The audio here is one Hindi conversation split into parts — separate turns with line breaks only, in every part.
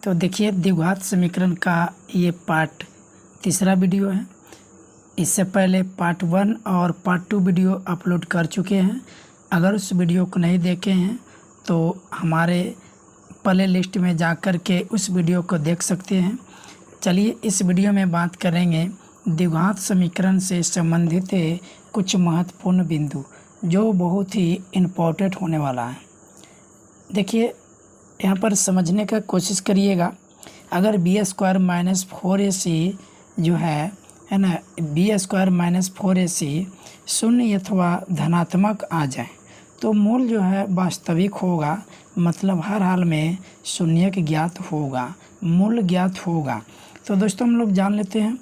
तो देखिए द्विघात समीकरण का ये पार्ट तीसरा वीडियो है। इससे पहले पार्ट 1 और पार्ट 2 वीडियो अपलोड कर चुके हैं। अगर उस वीडियो को नहीं देखे हैं तो हमारे प्ले लिस्ट में जाकर के उस वीडियो को देख सकते हैं। चलिए इस वीडियो में बात करेंगे द्विघात समीकरण से संबंधित कुछ महत्वपूर्ण बिंदु जो बहुत ही इम्पोर्टेंट होने वाला है। देखिए यहाँ पर समझने का कोशिश करिएगा। अगर b² माइनस 4ac जो है ना, b² माइनस 4ac शून्य अथवा धनात्मक आ जाए तो मूल जो है वास्तविक होगा, मतलब हर हाल में शून्य ज्ञात होगा, मूल ज्ञात होगा। तो दोस्तों हम लोग जान लेते हैं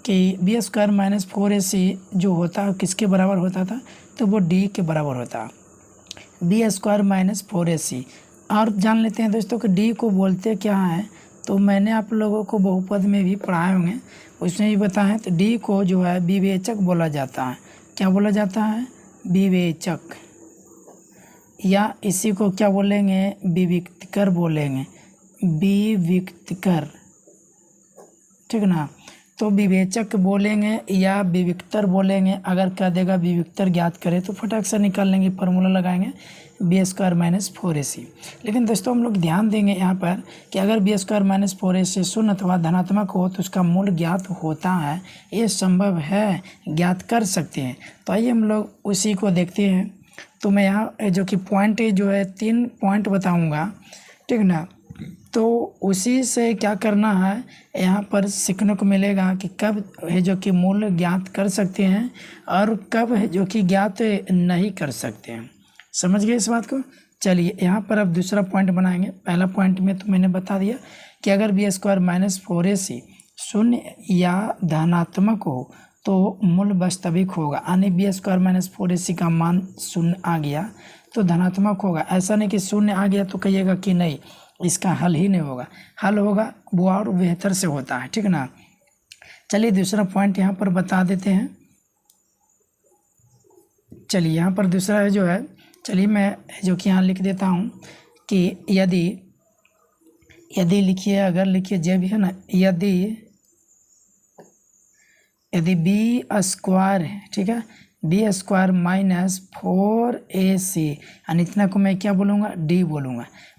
कि b² माइनस 4ac जो होता है किसके बराबर होता था, तो वो d के बराबर होता b² माइनस 4ac। और जान लेते हैं दोस्तों कि d को बोलते क्या है, तो मैंने आप लोगों को बहुपद में भी पढ़ाए होंगे, उसमें भी बताएं। तो d को जो है विवेचक बोला जाता है। क्या बोला जाता है? विवेचक, या इसी को क्या बोलेंगे? विविक्तकर बोलेंगे, विविक्तकर, ठीक ना। तो विवेचक बोलेंगे या विविक्तर बोलेंगे। अगर कह देगा विविक्तर ज्ञात करें तो फटाक से निकाल लेंगे, फार्मूला लगाएंगे b² माइनस 4ac। लेकिन दोस्तों हम लोग ध्यान देंगे यहाँ पर कि अगर b² माइनस 4ac शून्य अथवा धनात्मक हो तो उसका मूल ज्ञात होता है, ये संभव है, ज्ञात कर सकते हैं। तो आइए हम लोग उसी को देखते हैं। तो मैं यहाँ जो कि पॉइंट जो है 3 पॉइंट बताऊँगा, ठीक ना। तो उसी से क्या करना है, यहाँ पर सीखने को मिलेगा कि कब है जो कि मूल ज्ञात कर सकते हैं और कब है जो कि ज्ञात नहीं कर सकते हैं। समझ गए इस बात को? चलिए यहाँ पर अब दूसरा पॉइंट बनाएंगे। पहला पॉइंट में तो मैंने बता दिया कि अगर b² माइनस 4ac शून्य या धनात्मक हो तो मूल वास्तविक होगा, यानी b² माइनस 4ac का मान शून्य आ गया तो धनात्मक होगा। ऐसा नहीं कि शून्य आ गया तो कहिएगा कि नहीं, इसका हल ही नहीं होगा। हल होगा वो और बेहतर से होता है, ठीक ना। चलिए दूसरा पॉइंट यहाँ पर बता देते हैं। चलिए यहाँ पर दूसरा है जो है, चलिए मैं जो कि यहाँ लिख देता हूँ कि यदि लिखिए, अगर लिखिए जे भी है ना, यदि b² है, ठीक है, b² माइनस 4ac, यानी इतना को मैं क्या बोलूँगा? d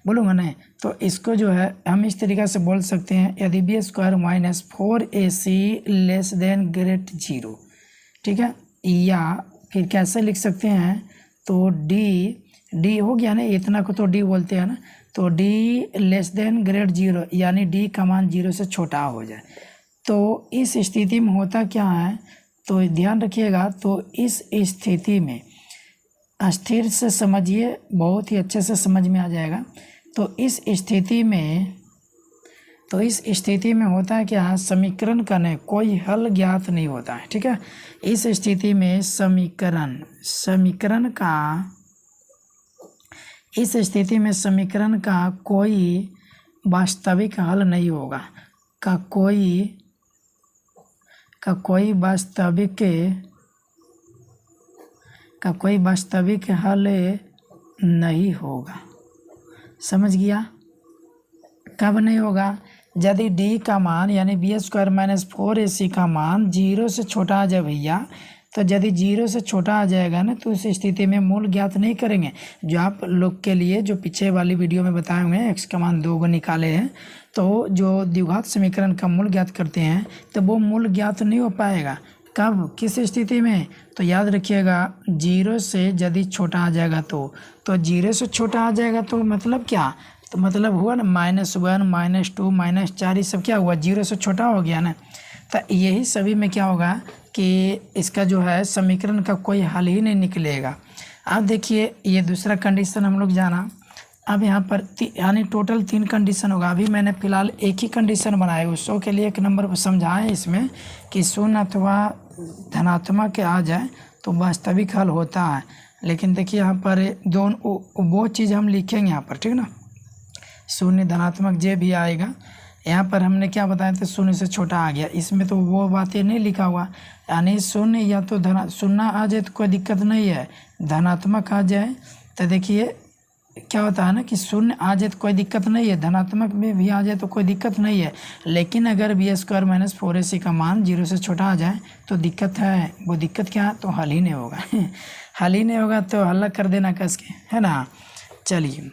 बोलूँगा नहीं। तो इसको जो है हम इस तरीक़े से बोल सकते हैं, यदि b² minus 4ac less than great 0, ठीक है। या फिर कैसे लिख सकते हैं, तो d हो गया ना, इतना को तो d बोलते हैं ना, तो d लेस देन ग्रेट 0, यानी d का मान 0 से छोटा हो जाए। तो इस स्थिति में होता क्या है, तो ध्यान रखिएगा। तो इस स्थिति में स्थिर से समझिए, बहुत ही अच्छे से समझ में आ जाएगा। तो इस स्थिति में होता है क्या, समीकरण का नहीं कोई हल ज्ञात नहीं होता है, ठीक है। इस स्थिति में समीकरण का कोई वास्तविक हल नहीं होगा, का कोई वास्तविक हल नहीं होगा। समझ गया? कब नहीं होगा? यदि d का मान यानी b² माइनस 4ac का मान 0 से छोटा आ जाए भैया, तो यदि 0 से छोटा आ जाएगा ना तो उस स्थिति में मूल ज्ञात नहीं करेंगे। जो आप लोग के लिए जो पीछे वाली वीडियो में बताए हुए हैं, x का मान 2 निकाले हैं, तो जो द्विघात समीकरण का मूल ज्ञात करते हैं तो वो मूल ज्ञात नहीं हो पाएगा। कब, किस स्थिति में? तो याद रखिएगा 0 से यदि छोटा आ जाएगा तो 0 से छोटा आ जाएगा तो मतलब क्या, तो मतलब हुआ ना -1 -2 -4, ये सब क्या हुआ, 0 से छोटा हो गया ना। तो यही सभी में क्या होगा कि इसका जो है समीकरण का कोई हल ही नहीं निकलेगा। अब देखिए ये दूसरा कंडीशन हम लोग जाना। अब यहाँ पर यानी टोटल 3 कंडीशन होगा। अभी मैंने फ़िलहाल एक ही कंडीशन बनाया, उसको के लिए 1 नंबर समझाएं इसमें कि शून्य अथवा धनात्मक आ जाए तो वास्तविक हल होता है। लेकिन देखिए यहाँ पर दोनों वो चीज़ हम लिखेंगे यहाँ पर, ठीक ना। शून्य धनात्मक जे भी आएगा, यहाँ पर हमने क्या बताया था, शून्य से छोटा आ गया, इसमें तो वो बातें नहीं लिखा हुआ। यानी शून्य या तो शून्य आ जाए तो कोई दिक्कत नहीं है, धनात्मक आ जाए तो देखिए क्या होता है ना कि शून्य आ जाए तो कोई दिक्कत नहीं है, धनात्मक में भी आ जाए तो कोई दिक्कत नहीं है, लेकिन अगर बी स्क्वायर माइनस 4ac का मान 0 से छोटा आ जाए तो दिक्कत है। वो दिक्कत क्या है, तो हल ही नहीं होगा हल ही नहीं होगा तो हल्ला कर देना कस के, है ना। चलिए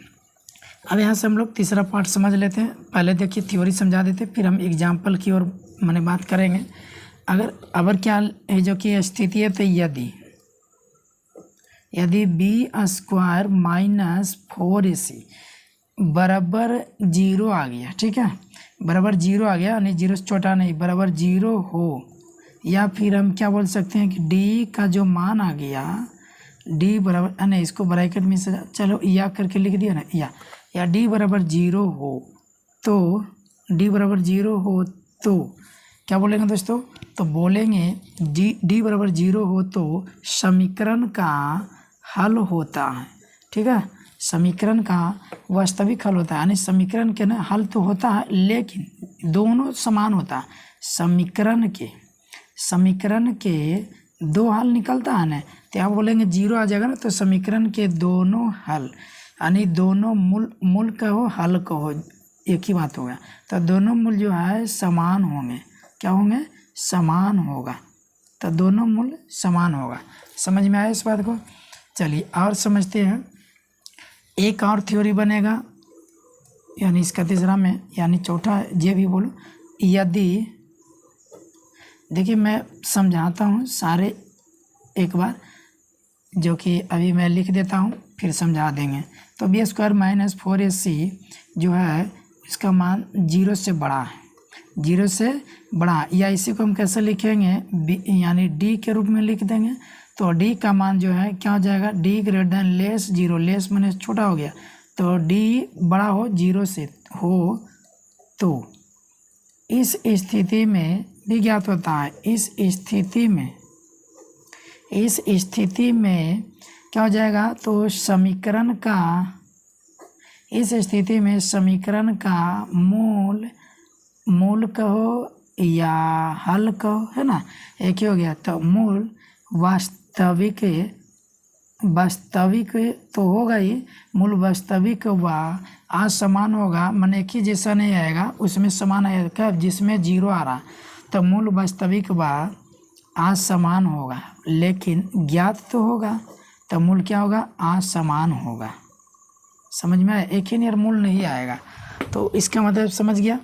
अब यहाँ से हम लोग तीसरा पार्ट समझ लेते हैं। पहले देखिए थ्योरी समझा देते, फिर हम एग्जाम्पल की ओर मैंने बात करेंगे। अगर क्या है जो कि स्थिति है, तो यदि बी स्क्वायर माइनस 4ac बराबर 0 आ गया, ठीक है, बराबर 0 आ गया, यानी 0 से छोटा नहीं, बराबर 0 हो, या फिर हम क्या बोल सकते हैं कि डी का जो मान आ गया, डी बराबर, नहीं इसको ब्रैकेट में से चलो या करके लिख दिया ना, या डी बराबर 0 हो तो, डी बराबर 0 हो तो क्या बोलेंगे दोस्तों, तो बोलेंगे डी बराबर 0 हो तो समीकरण का हल होता है, ठीक है, समीकरण का वास्तविक हल होता है, यानी समीकरण के ना हल तो होता है लेकिन दोनों समान होता है। समीकरण के दो हल निकलता है ना, तो आप बोलेंगे 0 आ जाएगा ना, तो समीकरण के दोनों हल, यानी दोनों मूल कहो हल कहो एक ही बात होगा, तो दोनों मूल जो है समान होंगे। क्या होंगे, समान होगा, तो दोनों मूल समान होगा। समझ में आया इस बात को। चलिए और समझते हैं, एक और थ्योरी बनेगा, यानी इसका तीसरा में, यानी चौथा ये भी बोलो, यदि देखिए मैं समझाता हूँ सारे एक बार, जो कि अभी मैं लिख देता हूँ फिर समझा देंगे। तो बी स्क्वायर माइनस 4ac जो है इसका मान 0 से बड़ा है, 0 से बड़ा, या इसी को हम कैसे लिखेंगे, यानी डी के रूप में लिख देंगे। तो डी का मान जो है क्या हो जाएगा, D greater than less 0, less मैंने छोटा हो गया, तो डी बड़ा हो 0 से हो तो इस स्थिति में भी ज्ञात होता है। इस स्थिति में क्या हो जाएगा, तो समीकरण का, इस स्थिति में समीकरण का मूल कहो या हल कहो, है ना, एक ही हो गया। तो मूल वास्तविक तो होगा ही, मूल वास्तविक व असमान होगा, माने एक ही जैसा नहीं आएगा, उसमें समान आएगा जिसमें 0 आ रहा, तो मूल वास्तविक व असमान होगा, लेकिन ज्ञात तो होगा, तो मूल क्या होगा, असमान होगा। समझ में आया, एक ही नियर मूल नहीं आएगा। तो इसका मतलब समझ गया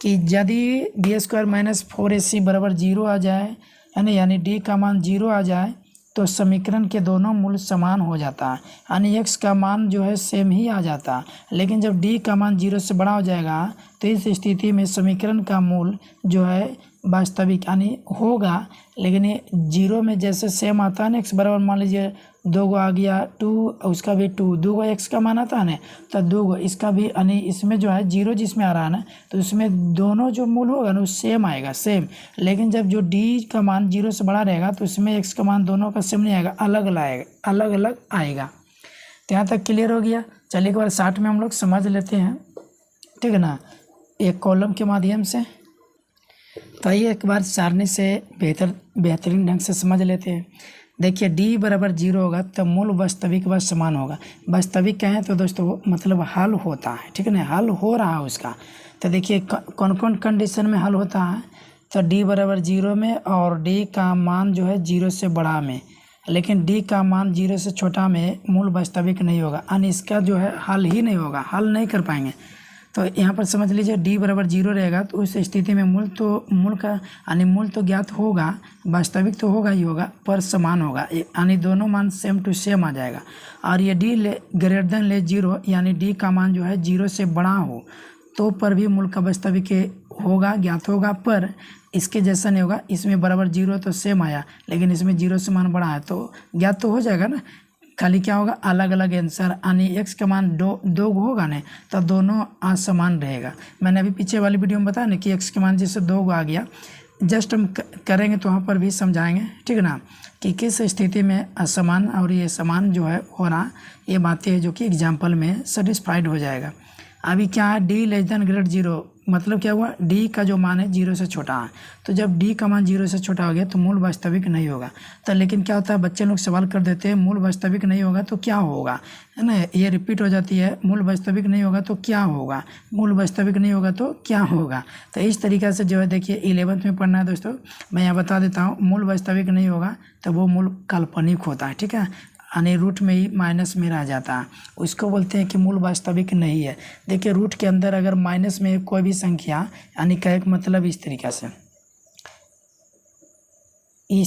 कि यदि बी स्क्वायर माइनस 4ac बराबर 0 आ जाए, यानी डी का मान 0 आ जाए, तो समीकरण के दोनों मूल समान हो जाता है, यानी x का मान जो है सेम ही आ जाता है। लेकिन जब d का मान 0 से बड़ा हो जाएगा, तो इस स्थिति में समीकरण का मूल जो है वास्तविक यानी होगा, लेकिन ये 0 में जैसे सेम आता है ना, x बराबर मान लीजिए 2 आ गया, 2 उसका भी 2, 2 x का मान आता है ना, तो 2 इसका भी, यानी इसमें जो है 0 जिसमें आ रहा है ना, तो इसमें दोनों जो मूल होगा ना वो सेम आएगा, सेम। लेकिन जब जो d का मान 0 से बड़ा रहेगा, तो इसमें x का मान दोनों का सेम नहीं आएगा, अलग अलग आएगा। तो यहाँ तक क्लियर हो गया। चलिए एक बार 60 में हम लोग समझ लेते हैं, ठीक है ना, एक कॉलम के माध्यम से। तो आइए एक बार सारणी से बेहतरीन ढंग से समझ लेते हैं। देखिए d बराबर 0 होगा तो मूल वास्तविक व समान होगा। वास्तविक क्या है, तो दोस्तों मतलब हल होता है, ठीक है ना, हल हो रहा है उसका। तो देखिए कौन कौन कंडीशन में हल होता है, तो d बराबर 0 में, और d का मान जो है 0 से बड़ा में, लेकिन d का मान 0 से छोटा में मूल वास्तविक नहीं होगा, यानी इसका जो है हल ही नहीं होगा, हल नहीं कर पाएंगे। तो यहाँ पर समझ लीजिए d बराबर 0 रहेगा, तो उस स्थिति में मूल का यानी मूल तो ज्ञात होगा, वास्तविक तो होगा ही होगा, पर समान होगा, यानी दोनों मान सेम टू सेम आ जाएगा। और ये d ग्रेटर देन ले 0, यानी d का मान जो है 0 से बड़ा हो तो पर भी मूल का वास्तविक होगा, ज्ञात होगा, पर इसके जैसा नहीं होगा। इसमें बराबर 0 तो सेम आया, लेकिन इसमें 0 से मान बड़ा है तो ज्ञात तो हो जाएगा ना, खाली क्या होगा, अलग अलग आंसर, यानी x का मान दो होगा ना, तो दोनों असमान रहेगा। मैंने अभी पीछे वाली वीडियो में बताया ना कि x के मान जैसे 2 आ गया, जस्ट हम करेंगे तो वहाँ पर भी समझाएंगे, ठीक है ना, कि किस स्थिति में असमान और ये समान जो है हो रहा, ये बातें हैं जो कि एग्जाम्पल में सेटिस्फाइड हो जाएगा। अभी क्या है, d लेस देन ग्रेटर 0, मतलब क्या हुआ, डी का जो मान है 0 से छोटा है। तो जब डी का मान 0 से छोटा हो गया तो मूल वास्तविक नहीं होगा। तो लेकिन क्या होता है, बच्चे लोग सवाल कर देते हैं मूल वास्तविक नहीं होगा तो क्या होगा, है ना, ये रिपीट हो जाती है, मूल वास्तविक नहीं होगा तो क्या होगा, मूल वास्तविक नहीं होगा तो क्या होगा। तो इस तरीक़े से जो है देखिए 11th में पढ़ना है दोस्तों। मैं यहाँ बता देता हूँ, मूल वास्तविक नहीं होगा तो वो मूल काल्पनिक होता है, ठीक है, यानी रूट में ही माइनस में रह जाता है, उसको बोलते हैं कि मूल वास्तविक नहीं है। देखिए रूट के अंदर अगर माइनस में कोई भी संख्या, यानी कहे का मतलब इस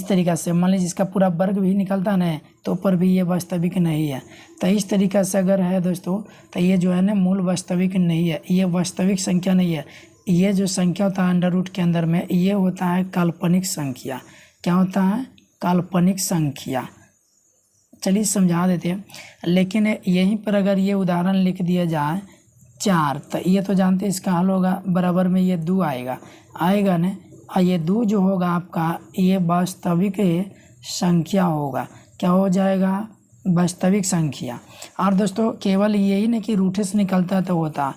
तरीक़ा से मान लीजिए इसका पूरा वर्ग भी निकलता है ना, तो पर भी ये वास्तविक नहीं है। तो इस तरीक़ा से अगर है दोस्तों, तो ये जो है ना मूल वास्तविक नहीं है, ये वास्तविक संख्या नहीं है। ये जो संख्या होता है अंडर रूट के अंदर में, ये होता है काल्पनिक संख्या। क्या होता है, काल्पनिक संख्या। चलिए समझा देते हैं। लेकिन यहीं पर अगर ये उदाहरण लिख दिया जाए 4, तो ये तो जानते हैं इसका हल होगा, बराबर में ये 2 आएगा ना, और ये 2 जो होगा आपका, ये वास्तविक संख्या होगा। क्या हो जाएगा, वास्तविक संख्या। और दोस्तों केवल यही नहीं कि रूट से निकलता तो होता,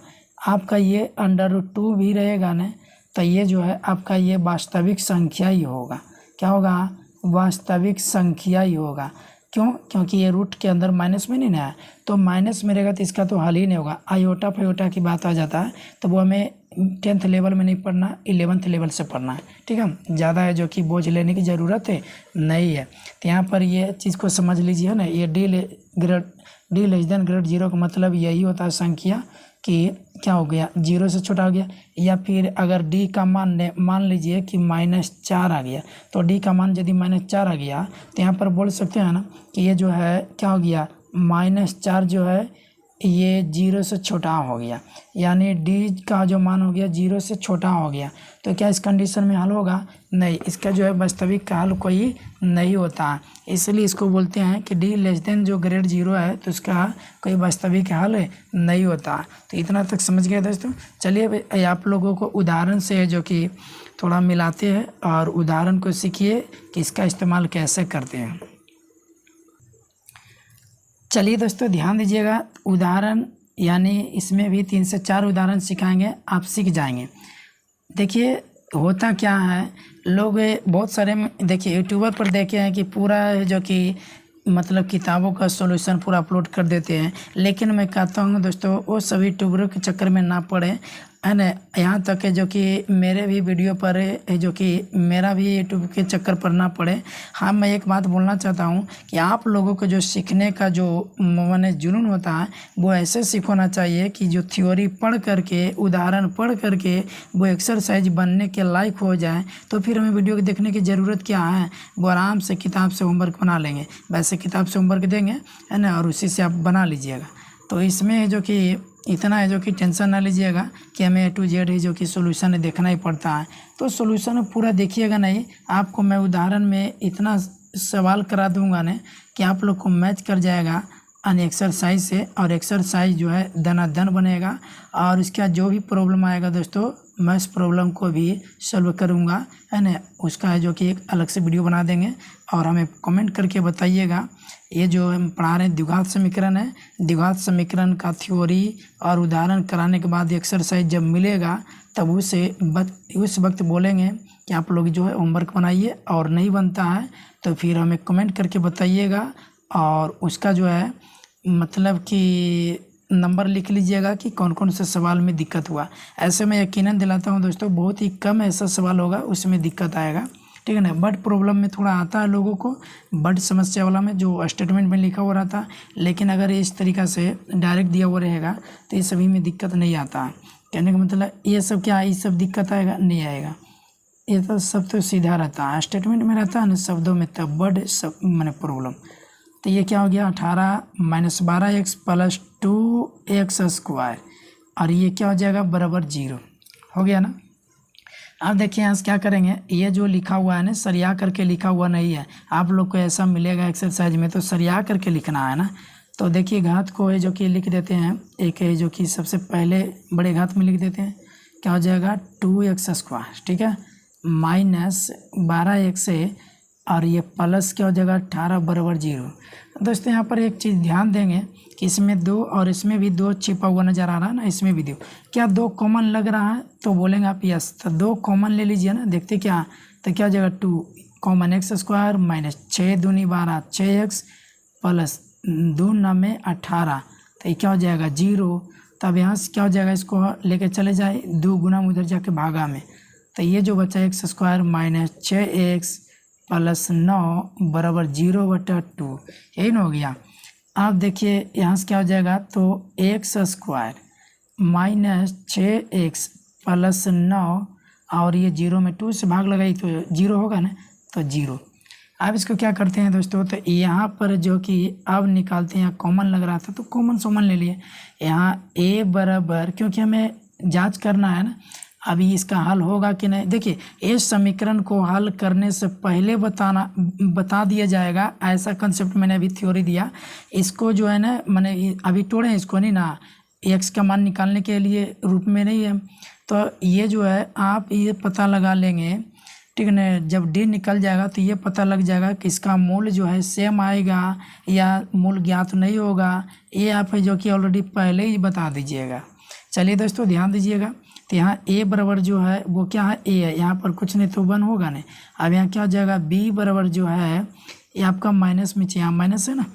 आपका ये √2 भी रहेगा ना, तो ये जो है आपका ये वास्तविक संख्या ही होगा। क्या होगा, वास्तविक संख्या ही होगा। क्यों, क्योंकि ये रूट के अंदर माइनस में नहीं ना है, तो माइनस में रहेगा तो इसका तो हल ही नहीं होगा। आयोटा फायोटा की बात आ जाता है तो वो हमें 10th लेवल में नहीं पढ़ना, 11th लेवल से पढ़ना है, ठीक है। ज़्यादा है जो कि बोझ लेने की ज़रूरत है नहीं है। तो यहाँ पर ये चीज़ को समझ लीजिए ना, ये डी लेस देन ग्रेड 0 का मतलब यही होता है संख्या कि क्या हो गया, 0 से छोटा हो गया। या फिर अगर डी का मान लीजिए कि -4 आ गया, तो डी का मान यदि -4 आ गया तो यहाँ पर बोल सकते हैं ना कि ये जो है क्या हो गया, -4 जो है ये 0 से छोटा हो गया, यानी डी का जो मान हो गया 0 से छोटा हो गया। तो क्या इस कंडीशन में हल होगा, नहीं, इसका जो है वास्तविक का हल कोई नहीं होता। इसलिए इसको बोलते हैं कि डी लेस देन जो ग्रेड 0 है तो उसका कोई वास्तविक हल नहीं होता। तो इतना तक समझ गए दोस्तों। चलिए आप लोगों को उदाहरण से जो कि थोड़ा मिलाते हैं और उदाहरण को सीखिए कि इसका इस्तेमाल कैसे करते हैं। चलिए दोस्तों ध्यान दीजिएगा, उदाहरण यानी इसमें भी 3 से 4 उदाहरण सिखाएंगे, आप सीख जाएंगे। देखिए होता क्या है, लोग बहुत सारे देखिए यूट्यूबर पर देखे हैं कि पूरा जो कि मतलब किताबों का सॉल्यूशन पूरा अपलोड कर देते हैं। लेकिन मैं कहता हूँ दोस्तों वो सभी यूट्यूबरों के चक्कर में ना पड़े, है ना। यहाँ तक है जो कि मेरे भी वीडियो पर जो कि मेरा भी यूट्यूब के चक्कर पर ना पड़े। हाँ मैं एक बात बोलना चाहता हूँ कि आप लोगों को जो सीखने का जो माने जुनून होता है वो ऐसे सीखना चाहिए कि जो थ्योरी पढ़ करके, उदाहरण पढ़ करके वो एक्सरसाइज बनने के लायक हो जाए, तो फिर हमें वीडियो देखने की ज़रूरत क्या है। वो आराम से किताब से होमवर्क बना लेंगे, वैसे किताब से होमवर्क देंगे, है ना, और उसी से आप बना लीजिएगा। तो इसमें जो कि इतना है जो कि टेंशन ना लीजिएगा कि हमें A to Z है जो कि सोल्यूशन देखना ही पड़ता है। तो सोल्यूशन पूरा देखिएगा नहीं, आपको मैं उदाहरण में इतना सवाल करा दूंगा ना कि आप लोग को मैच कर जाएगा अन एक्सरसाइज से, और एक्सरसाइज जो है दनादन बनेगा। और इसका जो भी प्रॉब्लम आएगा दोस्तों मैं इस प्रॉब्लम को भी सॉल्व करूंगा, है ना। उसका है जो कि एक अलग से वीडियो बना देंगे और हमें कमेंट करके बताइएगा। ये जो हम पढ़ा रहे हैं द्विघात समीकरण है, द्विघात समीकरण का थ्योरी और उदाहरण कराने के बाद एक्सरसाइज जब मिलेगा तब उस वक्त बोलेंगे कि आप लोग जो है होमवर्क बनाइए, और नहीं बनता है तो फिर हमें कमेंट करके बताइएगा। और उसका जो है मतलब कि नंबर लिख लीजिएगा कि कौन कौन से सवाल में दिक्कत हुआ। ऐसे मैं यकीनन दिलाता हूँ दोस्तों बहुत ही कम ऐसा सवाल होगा उसमें दिक्कत आएगा, ठीक है ना। बट प्रॉब्लम में थोड़ा आता है लोगों को, बट समस्या वाला में जो स्टेटमेंट में लिखा हुआ रहता है। लेकिन अगर इस तरीक़ा से डायरेक्ट दिया हुआ रहेगा तो ये सभी में दिक्कत नहीं आता है। कहने का मतलब ये सब क्या, ये सब दिक्कत आएगा नहीं आएगा, ये तो सब तो सीधा रहता है। स्टेटमेंट में रहता है ना शब्दों में, तब बट सब मैंने प्रॉब्लम। तो ये क्या हो गया 18 - 12x + 2x², और ये क्या हो जाएगा बराबर 0 हो गया ना। अब देखिए यहाँ से क्या करेंगे, ये जो लिखा हुआ है ना सरिया करके लिखा हुआ नहीं है, आप लोग को ऐसा मिलेगा एक्सरसाइज में तो सरिया करके लिखना है ना। तो देखिए घात को है जो कि लिख देते हैं, एक है जो कि सबसे पहले बड़े घात में लिख देते हैं, क्या हो जाएगा 2x², ठीक है, -12x और ये प्लस क्या हो जाएगा 18 बराबर 0। दोस्तों यहाँ पर एक चीज़ ध्यान देंगे कि इसमें 2 और इसमें भी 2 छिपा हुआ नज़र आ रहा है ना, इसमें भी 2। क्या 2 कॉमन लग रहा है? तो बोलेंगे आप यस, तो 2 कॉमन ले लीजिए ना। देखते क्या, तो क्या हो जाएगा 2 कॉमन एक्स स्क्वायर माइनस 6 दूनी 12 6x प्लस 2 9 18, तो ये क्या हो जाएगा 0। तब यहाँ से क्या हो जाएगा, इसको लेके चले जाए 2 गुना उधर जाके भागा में, तो ये जो बचा x square minus 6x plus 9 बराबर 0/2, यही ना हो गया। अब देखिए यहाँ से क्या हो जाएगा, तो x square minus 6x plus 9 और ये 0 में 2 से भाग लगाई तो 0 होगा ना, तो 0। अब इसको क्या करते हैं दोस्तों, तो यहाँ पर जो कि अब निकालते हैं, कॉमन लग रहा था तो कॉमन सोमन ले लिए। यहाँ a बराबर, क्योंकि हमें जांच करना है ना अभी इसका हल होगा कि नहीं। देखिए इस समीकरण को हल करने से पहले बता दिया जाएगा, ऐसा कंसेप्ट मैंने अभी थ्योरी दिया। इसको जो है ना मैंने अभी तोड़े इसको नहीं ना, x का मान निकालने के लिए रूप में नहीं है। तो ये जो है आप ये पता लगा लेंगे, ठीक है ना। जब d निकल जाएगा तो ये पता लग जाएगा कि इसका मूल जो है सेम आएगा या मूल ज्ञात नहीं होगा। ये आप जो कि ऑलरेडी पहले ही बता दीजिएगा। चलिए दोस्तों ध्यान दीजिएगा, तो यहाँ a बराबर जो है वो क्या है, a है, यहाँ पर कुछ नहीं तो 1 होगा नहीं। अब यहाँ क्या हो जाएगा, b बराबर जो है ये आपका माइनस में, यहाँ माइनस है ना,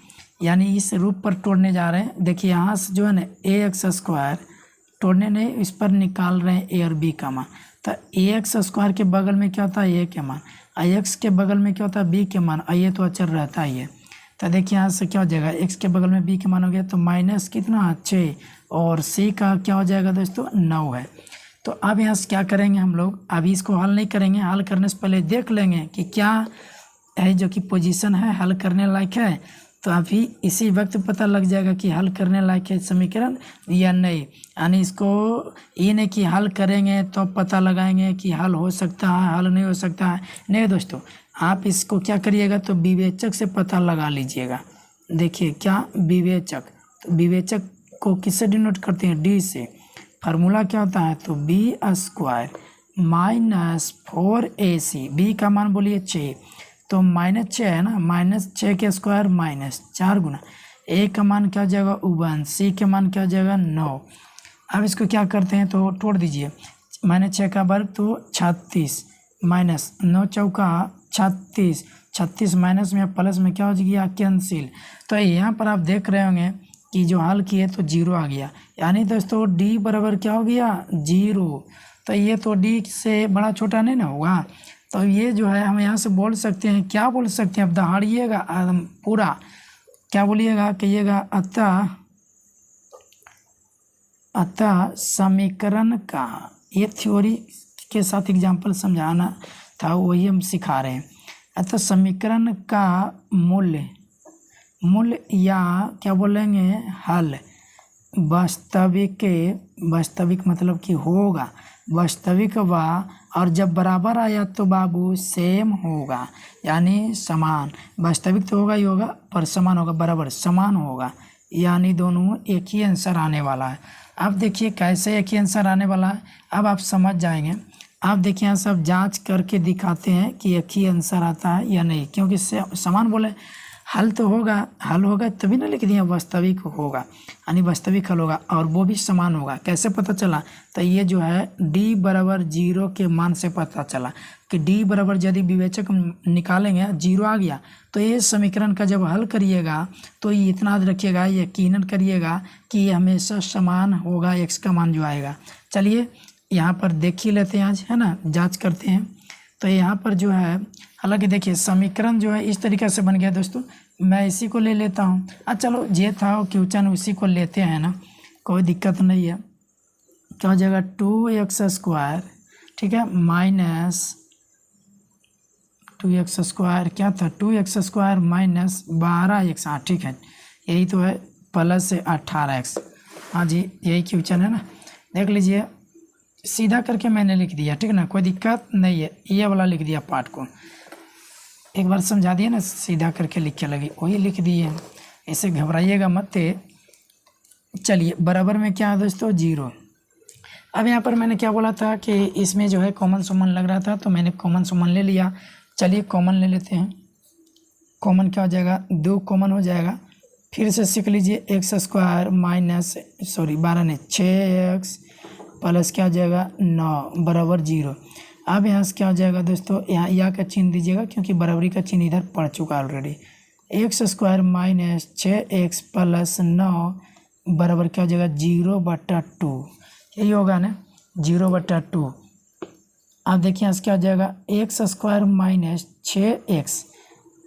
यानी इस रूप पर तोड़ने जा रहे हैं। देखिए यहाँ से जो है ना ax स्क्वायर तोड़ने नहीं, इस पर निकाल रहे हैं a और b का मान। तो ax स्क्वायर के बगल में क्या होता है a के मान, x के बगल में क्या होता है b के मान, ये तो अचर रहता ही है। तो देखिए यहाँ से क्या हो जाएगा, x के बगल में b के मान हो गया, तो माइनस कितना 6 और c का क्या हो जाएगा दोस्तों 9 है। तो अब यहाँ से क्या करेंगे हम लोग, अभी इसको हल नहीं करेंगे, हल करने से पहले देख लेंगे कि क्या है जो कि पोजीशन है हल करने लायक है। तो अभी इसी वक्त पता लग जाएगा कि हल करने लायक है समीकरण या नहीं। यानी इसको ये नहीं कि हल करेंगे तो पता लगाएंगे कि हल हो सकता है हल नहीं हो सकता है, नहीं दोस्तों। आप इसको क्या करिएगा, तो विवेचक से पता लगा लीजिएगा। देखिए क्या विवेचक, तो विवेचक को किससे डिनोट करते हैं, डी से। फार्मूला क्या होता है, तो B square minus 4ac, B का मान बोलिए 6, तो माइनस 6 है ना, माइनस 6 के स्क्वायर माइनस 4 गुना a का मान क्या हो जाएगा 1, c के मान क्या हो जाएगा 9। अब इसको क्या करते हैं, तो तोड़ दीजिए, माइनस 6 का वर्ग तो 36 माइनस 9 चौका 36, 36 माइनस में प्लस में क्या हो गया कैंसिल। तो यहाँ पर आप देख रहे होंगे कि जो हल किए तो 0 आ गया, यानी दोस्तों d बराबर क्या हो गया 0। तो ये तो d से बड़ा छोटा नहीं ना होगा, तो ये जो है हम यहाँ से बोल सकते हैं, क्या बोल सकते हैं, अब दहाड़िएगा पूरा, क्या बोलिएगा, कहिएगा अतः समीकरण का, ये थ्योरी के साथ एग्जाम्पल समझाना था, वही हम सिखा रहे हैं। अतः समीकरण का मूल्य या क्या बोलेंगे हल वास्तविक मतलब कि होगा, वास्तविक और जब बराबर आया तो बाबू सेम होगा, यानी समान। वास्तविक तो होगा ही होगा, पर समान होगा, बराबर समान होगा, यानी दोनों एक ही आंसर आने वाला है। अब देखिए कैसे एक ही आंसर आने वाला है, अब आप समझ जाएंगे। आप देखिए यहाँ सब जांच करके दिखाते हैं कि एक ही आंसर आता है या नहीं, क्योंकि समान बोले हल तो होगा, हल होगा तभी ना लिख दिया वास्तविक होगा, यानी वास्तविक हल होगा और वो भी समान होगा। कैसे पता चला, तो ये जो है d बराबर 0 के मान से पता चला कि d बराबर यदि विवेचक निकालेंगे 0 आ गया, तो ये समीकरण का जब हल करिएगा तो ये इतना याद रखिएगा, यकीनन करिएगा कि ये हमेशा समान होगा x का मान जो आएगा। चलिए यहाँ पर देख ही लेते हैं आज, है ना, जाँच करते हैं। तो यहाँ पर जो है, हालांकि देखिए समीकरण जो है इस तरीके से बन गया दोस्तों, मैं इसी को ले लेता हूँ। चलो ये था क्वेश्चन, उसी को लेते हैं ना, कोई दिक्कत नहीं है। क्या हो जाएगा 2x स्क्वायर, ठीक है, माइनस 2x स्क्वायर, क्या था 2x स्क्वायर माइनस 12x, हाँ ठीक है, यही तो है, प्लस 18x, हाँ जी यही क्वेश्चन है ना। देख लीजिए सीधा करके मैंने लिख दिया, ठीक है ना, कोई दिक्कत नहीं है, ये वाला लिख दिया पार्ट को, एक बार समझा दिया ना, सीधा करके लिख के लगी वही लिख दिए, ऐसे घबराइएगा मत। चलिए बराबर में क्या है दोस्तों 0। अब यहाँ पर मैंने क्या बोला था कि इसमें जो है कॉमन सुमन लग रहा था, तो मैंने कॉमन सुमन ले लिया। चलिए कॉमन ले लेते हैं, कॉमन क्या हो जाएगा, 2 कॉमन हो जाएगा। फिर से सीख लीजिए, एक्स स्क्वायर माइनस 12 नहीं 6x प्लस क्या हो जाएगा 9 बराबर 0। अब यहाँ से क्या हो जाएगा दोस्तों, यहाँ या का चिन्ह दीजिएगा क्योंकि बराबरी का चिन्ह इधर पड़ चुका already. X square minus 6x plus 9 बराबर क्या हो जाएगा 0/2। यही होगा ना 0/2। अब देखिए यहाँ से क्या हो जाएगा, x square minus 6x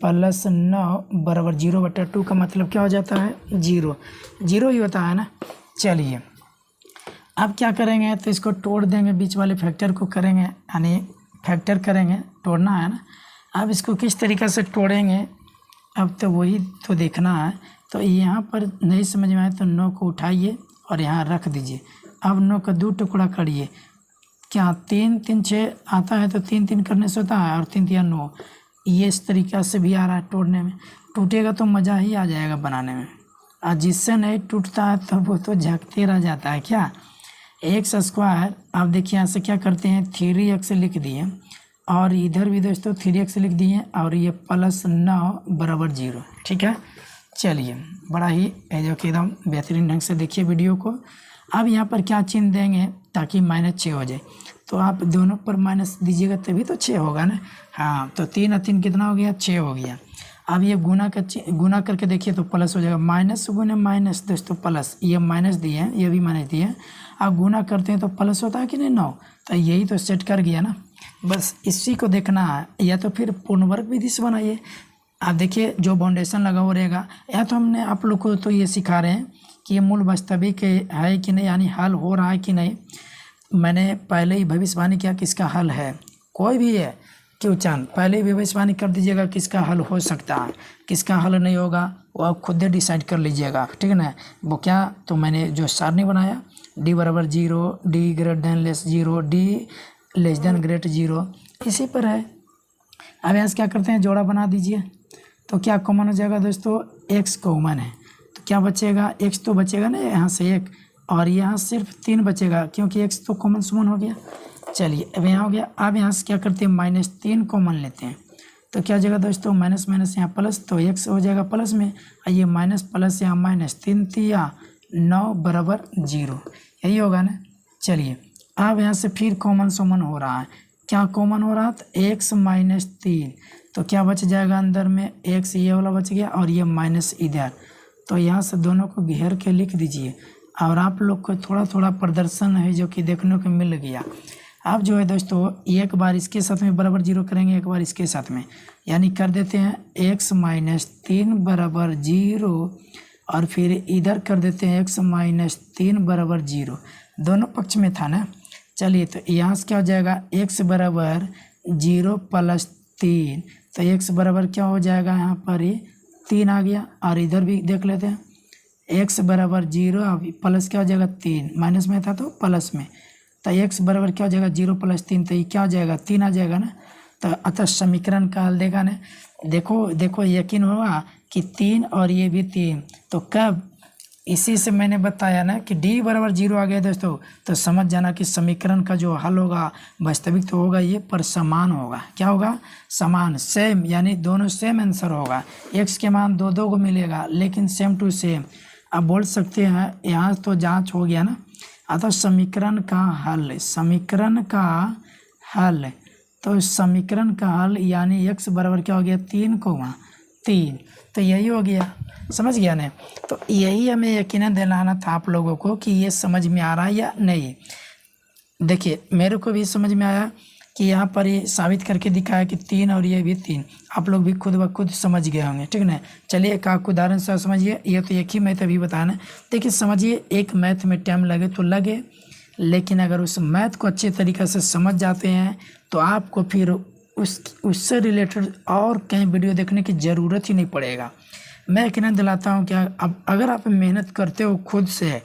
plus 9 बराबर 0/2 का मतलब क्या हो जाता है 0 ही होता है ना। चलिए अब क्या करेंगे, तो इसको तोड़ देंगे, बीच वाले फैक्टर को करेंगे, यानी फैक्टर करेंगे, तोड़ना है ना। अब इसको किस तरीक़े से तोड़ेंगे, अब तो वही तो देखना है। तो यहाँ पर नहीं समझ में आए तो 9 को उठाइए और यहाँ रख दीजिए। अब 9 का 2 टुकड़ा करिए, क्या 3 3 6 आता है, तो 3 3 करने से होता है, और 3 3 9। ये इस तरीक़ा से भी आ रहा है तोड़ने में। टूटेगा तो मज़ा ही आ जाएगा बनाने में, और जिससे नहीं टूटता है तो वो तो झकते रह जाता है। क्या एक्स स्क्वायर, आप देखिए यहाँ से क्या करते हैं 3x लिख दिए, और इधर भी दोस्तों 3x लिख दिए, और ये प्लस 9 बराबर 0। ठीक है, चलिए बड़ा ही जो कि एकदम बेहतरीन ढंग से देखिए वीडियो को। अब यहाँ पर क्या चिन्ह देंगे ताकि -6 हो जाए, तो आप दोनों पर माइनस दीजिएगा तभी तो 6 होगा ना। हाँ, तो 3 और 3 कितना हो गया 6 हो गया। अब ये गुना करके देखिए तो प्लस हो जाएगा, माइनस गुने माइनस दोस्तों प्लस, ये माइनस दिए हैं, ये भी माइनस दिए हैं। अब गुना करते हैं तो प्लस होता है कि नहीं 9, तो यही तो सेट कर गया ना। बस इसी को देखना है, या तो फिर पूर्ण वर्ग विधि से बनाइए। आप देखिए जो फाउंडेशन लगा हुआ रहेगा, या तो हमने आप लोग को तो ये सिखा रहे हैं कि ये मूल वास्तविक है कि नहीं, यानी हल हो रहा है कि नहीं। मैंने पहले ही भविष्यवाणी किया किसका हल है, कोई भी है क्यों चांद, पहले ही भविष्यवाणी कर दीजिएगा किसका हल हो सकता है, किसका हल नहीं होगा वो आप खुद ही डिसाइड कर लीजिएगा। ठीक है ना। वो क्या, तो मैंने जो सारणी बनाया d बराबर 0, d greater than less 0, d less than greater 0, इसी पर है। अब यहाँ से क्या करते हैं, जोड़ा बना दीजिए, तो क्या कॉमन हो जाएगा दोस्तों, x कॉमन है, तो क्या बचेगा, x तो बचेगा ना यहाँ से 1, और यहाँ सिर्फ 3 बचेगा क्योंकि x तो कॉमन सुमन हो गया। चलिए अब यहाँ हो गया। अब यहाँ से क्या करते हैं, -3 कॉमन लेते हैं, तो क्या हो जाएगा दोस्तों, माइनस माइनस यहाँ प्लस, तो x हो जाएगा प्लस में, और ये माइनस प्लस यहाँ माइनस, 3 3 9 बराबर 0, यही होगा ना। चलिए अब यहाँ से फिर कॉमन सुमन हो रहा है, क्या कॉमन हो रहा है, तो x -3, तो क्या बच जाएगा अंदर में, x ये वाला बच गया, और ये माइनस इधर, तो यहाँ से दोनों को घेर के लिख दीजिए। और आप लोग को थोड़ा थोड़ा प्रदर्शन है जो कि देखने को मिल गया। अब जो है दोस्तों, एक बार इसके साथ में बराबर 0 करेंगे, एक बार इसके साथ में, यानी कर देते हैं x -3 बराबर 0, और फिर इधर कर देते हैं x -3 बराबर 0, दोनों पक्ष में था ना। चलिए तो यहाँ से क्या हो जाएगा, x बराबर 0 + 3, तो x बराबर क्या हो जाएगा, यहाँ पर ही 3 आ गया, और इधर भी देख लेते हैं x बराबर 0, अब प्लस क्या हो जाएगा 3, माइनस में था तो प्लस में, तो x बराबर क्या हो जाएगा 0 + 3, तो ये क्या हो जाएगा 3 आ जाएगा ना। तो अतः समीकरण का हल देगा ना, देखो यकीन होगा कि 3 और ये भी 3, तो कब, इसी से मैंने बताया ना कि d बराबर 0 आ गया दोस्तों, तो समझ जाना कि समीकरण का जो हल होगा वास्तविक तो होगा ये, पर समान होगा। क्या होगा, समान, सेम, यानी दोनों सेम आंसर होगा। x के मान 2 2 को मिलेगा, लेकिन सेम टू सेम। अब बोल सकते हैं यहाँ तो जांच हो गया ना। अतः समीकरण का हल, समीकरण का हल, तो समीकरण का हल यानी x बराबर क्या हो गया 3, तो यही हो गया, समझ गया ना। तो यही हमें यकीनन दिलाना था आप लोगों को कि ये समझ में आ रहा है या नहीं। देखिए मेरे को भी समझ में आया कि यहाँ पर ये साबित करके दिखाया कि 3 और ये भी 3, आप लोग भी खुद ब खुद समझ गए होंगे। ठीक ना। चलिए एक उदाहरण से समझिए, ये तो एक ही मैथ अभी बताना। देखिए समझिए, एक मैथ में टाइम लगे तो लगे, लेकिन अगर उस मैथ को अच्छे तरीक़े से समझ जाते हैं तो आपको फिर उससे रिलेटेड और कहीं वीडियो देखने की ज़रूरत ही नहीं पड़ेगा। मैं यकीनन दिलाता हूँ कि अब अगर आप मेहनत करते हो खुद से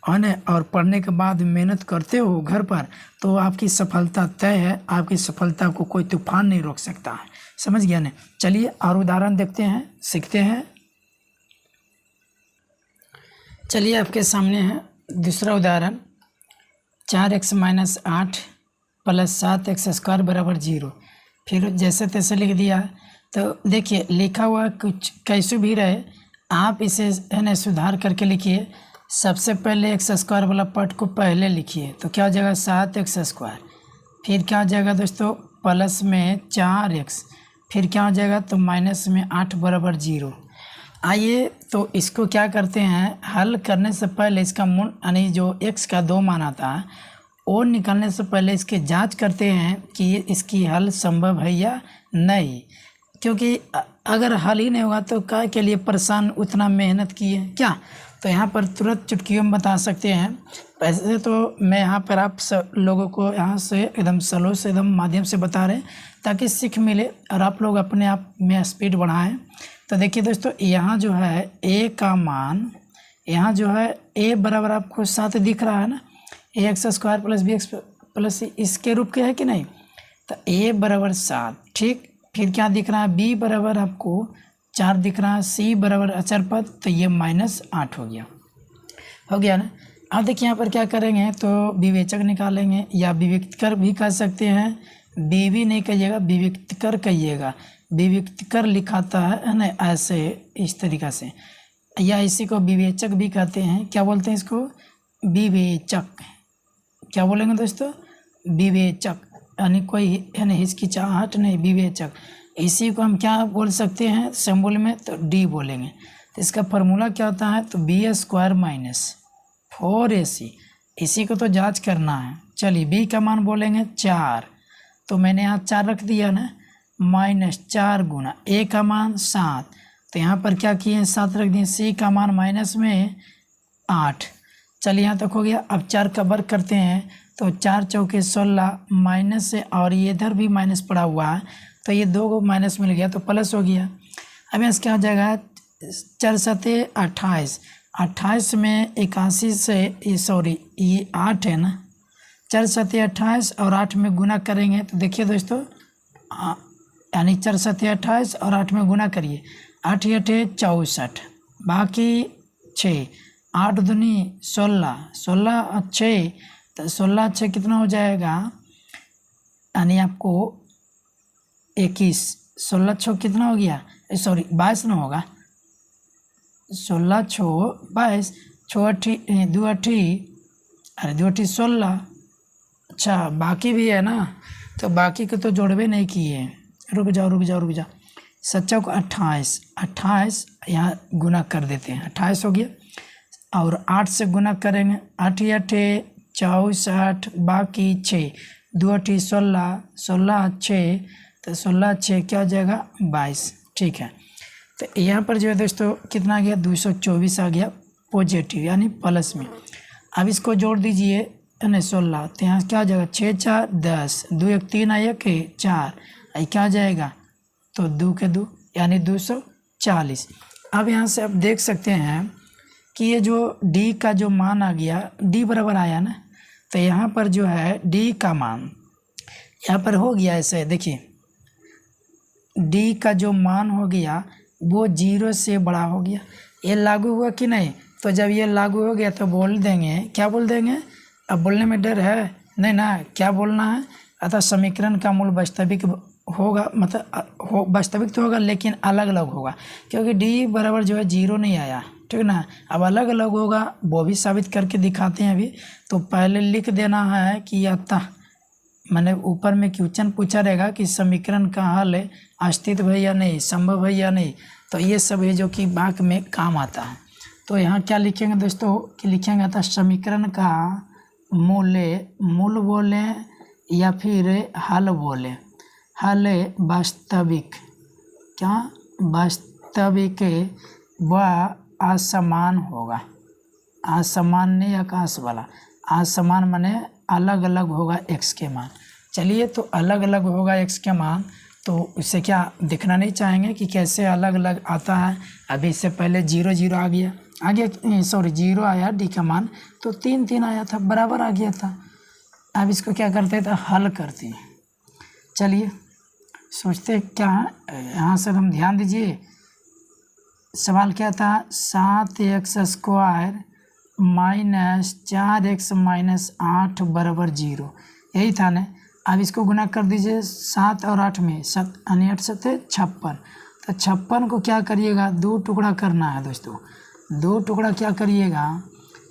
और पढ़ने के बाद मेहनत करते हो घर पर, तो आपकी सफलता तय है। आपकी सफलता को कोई तूफान नहीं रोक सकता है। समझ गया ना। चलिए और उदाहरण देखते हैं, सीखते हैं। चलिए आपके सामने है दूसरा उदाहरण, 4x - 8 + 7x² = 0। फिर जैसे तैसे लिख दिया। तो देखिए लिखा हुआ कुछ कैसे भी रहे, आप इसे है ना सुधार करके लिखिए। सबसे पहले एक्स स्क्वायर वाला पार्ट को पहले लिखिए, तो क्या हो जाएगा 7x²। फिर क्या हो जाएगा दोस्तों प्लस में 4x, फिर क्या हो जाएगा तो माइनस में 8 बराबर 0। आइए तो इसको क्या करते हैं, हल करने से पहले इसका मूल यानी जो x का 2 मान आता है वो निकालने से पहले इसकी जांच करते हैं कि इसकी हल संभव है या नहीं। क्योंकि अगर हल ही नहीं होगा तो काय के लिए परेशान उतना मेहनत किए क्या। तो यहाँ पर तुरंत चुटकियों में बता सकते हैं। वैसे तो मैं यहाँ पर आप सब लोगों को यहाँ से एकदम स्लो से एकदम माध्यम से बता रहे ताकि सीख मिले और आप लोग अपने आप में स्पीड बढ़ाएं। तो देखिए दोस्तों यहाँ जो है a का मान, यहाँ जो है a बराबर आपको 7 दिख रहा है ना, ax² प्लस bx प्लस इसके रूप के है कि नहीं। तो a बराबर 7, ठीक। फिर क्या दिख रहा है, b बराबर आपको 4 दिख रहा है, c बराबर अचर पद, तो ये -8 हो गया ना। अब देखिए यहाँ पर क्या करेंगे तो विवेचक निकालेंगे या विविक्तकर भी कर सकते हैं। भी नहीं कहिएगा, विविक्तकर कहिएगा। विविक्तकर लिखाता है ना ऐसे इस तरीक़ा से, या इसी को विवेचक भी कहते हैं। क्या बोलते हैं इसको, विवेचक। क्या बोलेंगे दोस्तों, विवेचक, यानी कोई है ना हिचकिचाहट नहीं, विवेचक। इसी को हम क्या बोल सकते हैं सिंबल में, तो डी बोलेंगे। तो इसका फार्मूला क्या होता है, तो b² - 4ac। इसी को तो जांच करना है। चलिए b का मान बोलेंगे 4, तो मैंने यहाँ 4 रख दिया ना, -4 गुना a का मान 7, तो यहाँ पर क्या किए 7 रख दिए। c का मान -8। चलिए यहाँ तक हो गया। अब 4 का वर्ग करते हैं, तो 4 चौके 16 माइनस से, और ये इधर भी माइनस पड़ा हुआ है, तो ये 2 को माइनस मिल गया तो प्लस हो गया। अब यहाँ क्या हो जाएगा, 4 7 28, 28 में 81 से ये 8 है ना, 4 7 28 और 8 में गुना करेंगे तो देखिए दोस्तों, यानी 4 7 28 और 8 में गुना करिए, 8 8 64, बाकी 6, 8 दूनी 16, 16 6, तो 16 6 कितना हो जाएगा, यानी आपको 21, 16 6 कितना हो गया, 22 ना होगा, 16 6 22, 6 8 2 8, अरे 2 8 16। अच्छा बाकी भी है ना, तो बाकी को तो जोड़वे नहीं किए, रुक जाओ। 7 को 28, 28 यहाँ गुना कर देते हैं, 28 हो गया, और 8 से गुना करेंगे, 8 8 64, बाकी 6, 2 8 16, 16 6, तो 16 6 क्या हो जाएगा 22, ठीक है। तो यहाँ पर जो है दोस्तों कितना आ गया, 224 आ गया पॉजिटिव यानी प्लस में। अब इसको जोड़ दीजिए यानी 16, तो यहाँ क्या हो जाएगा 6 4 10, 2 1 3 आया के 4, आई क्या आ जाएगा तो 2 के 2 यानी 240। अब यहाँ से आप देख सकते हैं कि ये जो d का जो मान आ गया, d बराबर आया ना, तो यहाँ पर जो है d का मान यहाँ पर हो गया ऐसे, देखिए d का जो मान हो गया वो 0 से बड़ा हो गया। ये लागू हुआ कि नहीं, तो जब ये लागू हो गया तो बोल देंगे, क्या बोल देंगे, अब बोलने में डर है नहीं ना, क्या बोलना है, अतः समीकरण का मूल वास्तविक होगा, मतलब वास्तविक तो होगा लेकिन अलग अलग होगा, क्योंकि d बराबर जो है 0 नहीं आया, ठीक ना। अब अलग अलग होगा वो भी साबित करके दिखाते हैं अभी। तो पहले लिख देना है कि अतः मैंने ऊपर में क्वेश्चन पूछा रहेगा कि समीकरण का हल अस्तित्व है या नहीं, संभव है या नहीं, तो ये सब है जो कि वाक्य में काम आता है। तो यहाँ क्या लिखेंगे दोस्तों कि लिखेंगे था समीकरण का मूल बोले या फिर हल बोले, हल वास्तविक, क्या वास्तविक व असमान होगा, असमान नहीं आकाश वाला, असमान माने अलग अलग होगा x के मान। चलिए तो अलग अलग होगा x के मान, तो उससे क्या दिखना नहीं चाहेंगे कि कैसे अलग अलग आता है। अभी इससे पहले 0 0 आ गया, 0 आया d का मान, तो 3 3 आया था, बराबर आ गया था। अब इसको क्या करते हैं, तो हल करते हैं। चलिए सोचते क्या है, यहाँ से हम ध्यान दीजिए, सवाल क्या था, 7x² - 4x - 8 बराबर 0, यही था ना। अब इसको गुना कर दीजिए 7 और 8 में, 7 यानी 8 7 56। तो 56 को क्या करिएगा, 2 टुकड़ा करना है दोस्तों। 2 टुकड़ा क्या करिएगा,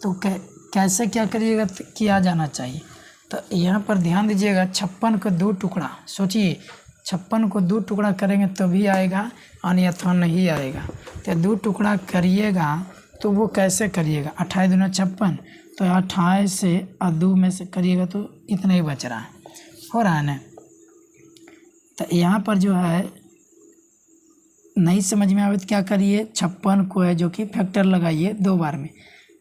तो कैसे क्या करिएगा किया जाना चाहिए। तो यहाँ पर ध्यान दीजिएगा, 56 को 2 टुकड़ा, सोचिए 56 को 2 टुकड़ा करेंगे तो भी आएगा अन्यथा नहीं आएगा। तो 2 टुकड़ा करिएगा तो वो कैसे करिएगा, 28 दूना 56, तो 28 से 2 में से करिएगा तो इतना ही बच रहा है, हो रहा है ना। तो यहाँ पर जो है नहीं समझ में आवे तो क्या करिए, 56 को है जो कि फैक्टर लगाइए 2 बार में,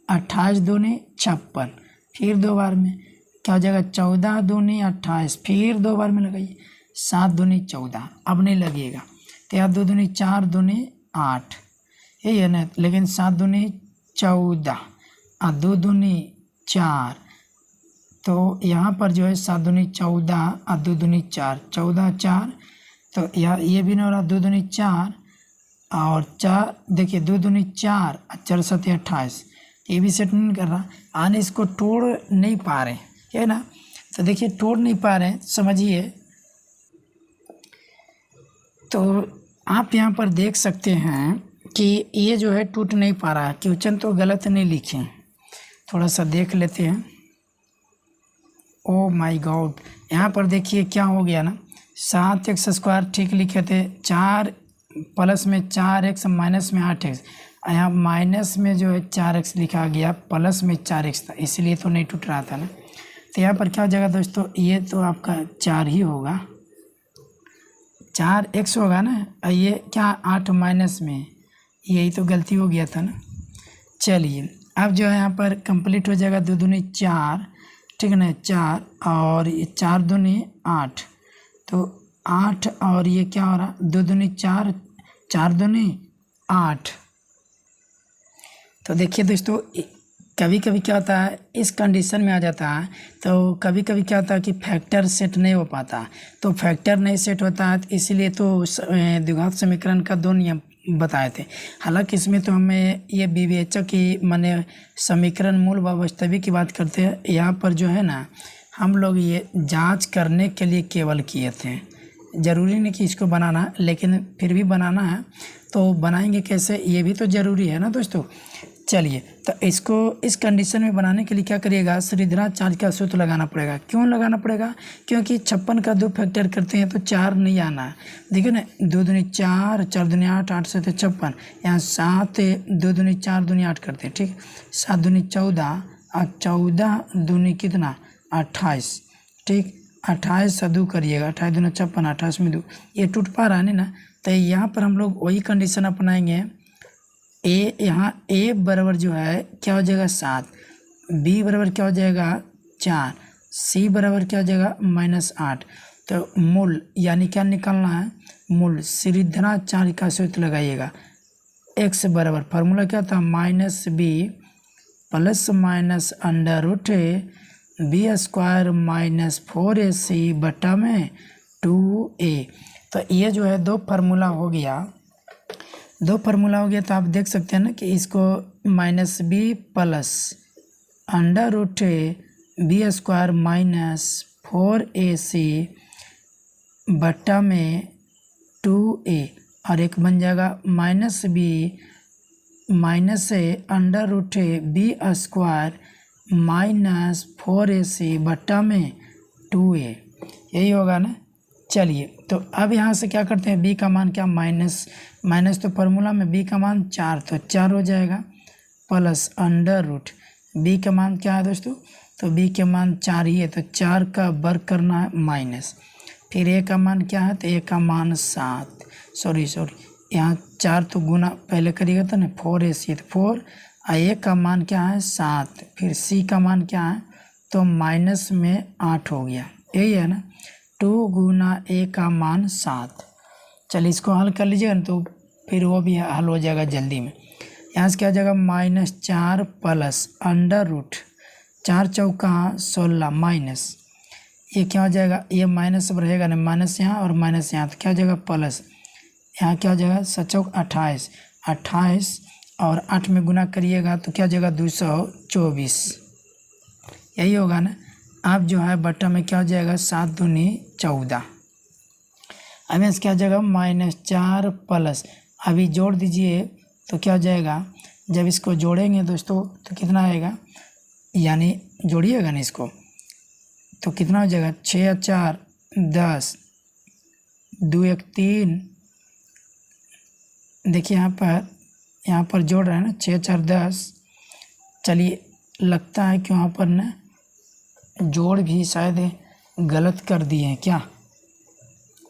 28 दूनी 56, फिर 2 बार में क्या हो जाएगा, 14 दूनी 28, फिर 2 बार में लगाइए, 7 दूनी 14, अब नहीं लगेगा। तो यहाँ 2 दूनी 4 दूनी 8, यही है ना, लेकिन 7 दूनी 14 और 2 दूनी 4, तो यहाँ पर जो है 7 दूनी 14 और 2 दूनी 4, 14 4, तो यहाँ ये भी नहीं हो रहा, 2 दूनी 4 और 4, देखिए 2 दूनी 4 और 4 7 28, ये भी सेट नहीं कर रहा, आने इसको तोड़ नहीं पा रहे, है ना। तो देखिए तोड़ नहीं पा रहे हैं, समझिए। तो आप यहाँ पर देख सकते हैं कि ये जो है टूट नहीं पा रहा है, क्वेश्चन तो गलत नहीं लिखे, थोड़ा सा देख लेते हैं। ओ माय गॉड, यहाँ पर देखिए क्या हो गया ना, 7x² ठीक लिखे थे, 4 प्लस में 4x माइनस में 8x, यहाँ माइनस में जो है 4x लिखा गया, प्लस में 4x था, इसलिए तो नहीं टूट रहा था ना। तो यहाँ पर क्या हो जाएगा दोस्तों, ये तो आपका 4 ही होगा, 4x होगा ना, और ये क्या 8 माइनस में, यही तो गलती हो गया था ना। चलिए अब जो है यहाँ पर कंप्लीट हो जाएगा, 2 दूनी 4, ठीक है ना, 4 और ये 4 दूनी 8, तो 8 और ये क्या हो रहा, 2 दूनी 4, 4 दूनी 8। तो देखिए दोस्तों कभी कभी क्या होता है, इस कंडीशन में आ जाता है, तो कभी कभी क्या होता है कि फैक्टर सेट नहीं हो पाता, तो फैक्टर नहीं सेट होता है, इसीलिए तो द्विघात समीकरण का 2 नियम बताए थे। हालांकि इसमें तो हमें ये विवेचक की माने समीकरण मूल व वास्तविक की बात करते हैं, यहाँ पर जो है ना हम लोग ये जांच करने के लिए केवल किए थे, ज़रूरी नहीं कि इसको बनाना, लेकिन फिर भी बनाना है, तो बनाएंगे कैसे ये भी तो ज़रूरी है ना दोस्तों। चलिए तो इसको इस कंडीशन में बनाने के लिए क्या करिएगा, श्रीधराज चार्ज का सूत्र लगाना पड़ेगा। क्यों लगाना पड़ेगा, क्योंकि 56 का 2 फैक्टर करते हैं तो 4 नहीं आना है, देखिए ना, 2 दूनी 4, 4 दूनी 8, 8 से 56, यहाँ 7, 2 दूनी 4 दूनी 8 करते हैं, ठीक, 7 दूनी 14 और 14 दूनी कितना 28, ठीक, 28 से 2 करिएगा, 28 दूनी 56, 28 में 2, ये टूट पा रहा है ना। तो यहाँ पर हम लोग वही कंडीशन अपनाएंगे, ए यहाँ ए बराबर जो है क्या हो जाएगा 7, बी बराबर क्या हो जाएगा 4, सी बराबर क्या हो जाएगा -8। तो मूल यानी क्या निकालना है, मूल श्रीधराज चार्ज का सूत्र लगाइएगा, x बराबर फार्मूला क्या था, -b plus minus √b² -4ac बटा में 2a। तो ये जो है 2 फार्मूला हो गया, 2 फार्मूला हो गया। तो आप देख सकते हैं ना कि इसको -b प्लस √b² -4ac बट्टा में 2a, और एक बन जाएगा -b माइनस √b² -4ac बट्टा में 2a, यही होगा ना। चलिए तो अब यहाँ से क्या करते हैं, b का मान क्या, माइनस तो फार्मूला में b का मान 4, तो 4 हो जाएगा, प्लस √b का मान क्या है दोस्तों, तो b के मान 4 ही है, तो 4 का वर्ग करना है माइनस, फिर a का मान क्या है, तो a का मान 7, सॉरी यहाँ 4 तो गुना पहले करिएगा तो ना 4ac, तो 4, a का मान क्या है 7, फिर c का मान क्या है, तो माइनस में 8 हो गया, यही है ना, 2 गुना a का मान 7। चलिए इसको हल कर लीजिएगा ना, तो फिर वो भी हल हो जाएगा जल्दी में। यहाँ से क्या हो जाएगा, -4 प्लस √4 चौका 16 माइनस, ये क्या हो जाएगा, ये माइनस अब रहेगा ना, माइनस यहाँ और माइनस यहाँ, तो क्या हो जाएगा प्लस, यहाँ क्या हो जाएगा 7 चौक 28, 28 और 8 में गुना करिएगा तो क्या हो जाएगा 224, यही होगा ना। अब जो है बट्टा में क्या हो जाएगा 7 दूनी 14। अब इसके क्या हो जाएगा -4 प्लस, अभी जोड़ दीजिए तो क्या हो जाएगा, जब इसको जोड़ेंगे दोस्तों तो कितना आएगा, यानी जोड़िएगा ना इसको तो कितना हो जाएगा 6 और 4 10, 2 1 3। देखिए यहाँ पर जोड़ रहे हैं ना 6 4 10। चलिए लगता है कि वहाँ पर ना जोड़ भी शायद गलत कर दिए हैं क्या।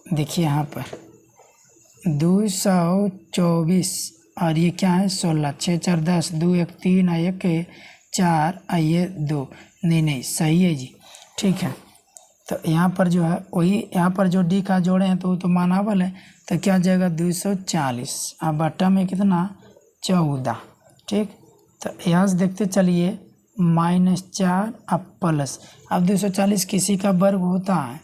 देखिए यहाँ पर 224 और ये क्या है 16, 6 4 10, 2 1 3 1 4 ये 2, नहीं सही है जी, ठीक है। तो यहाँ पर जो है वही, यहाँ पर जो डी का जोड़े हैं तो वो तो मानावल है, तो क्या जाएगा 240। अब बट्टा में कितना 14, ठीक। तो यहाँ से देखते चलिए -4 अब प्लस, अब 240 किसी का वर्ग होता है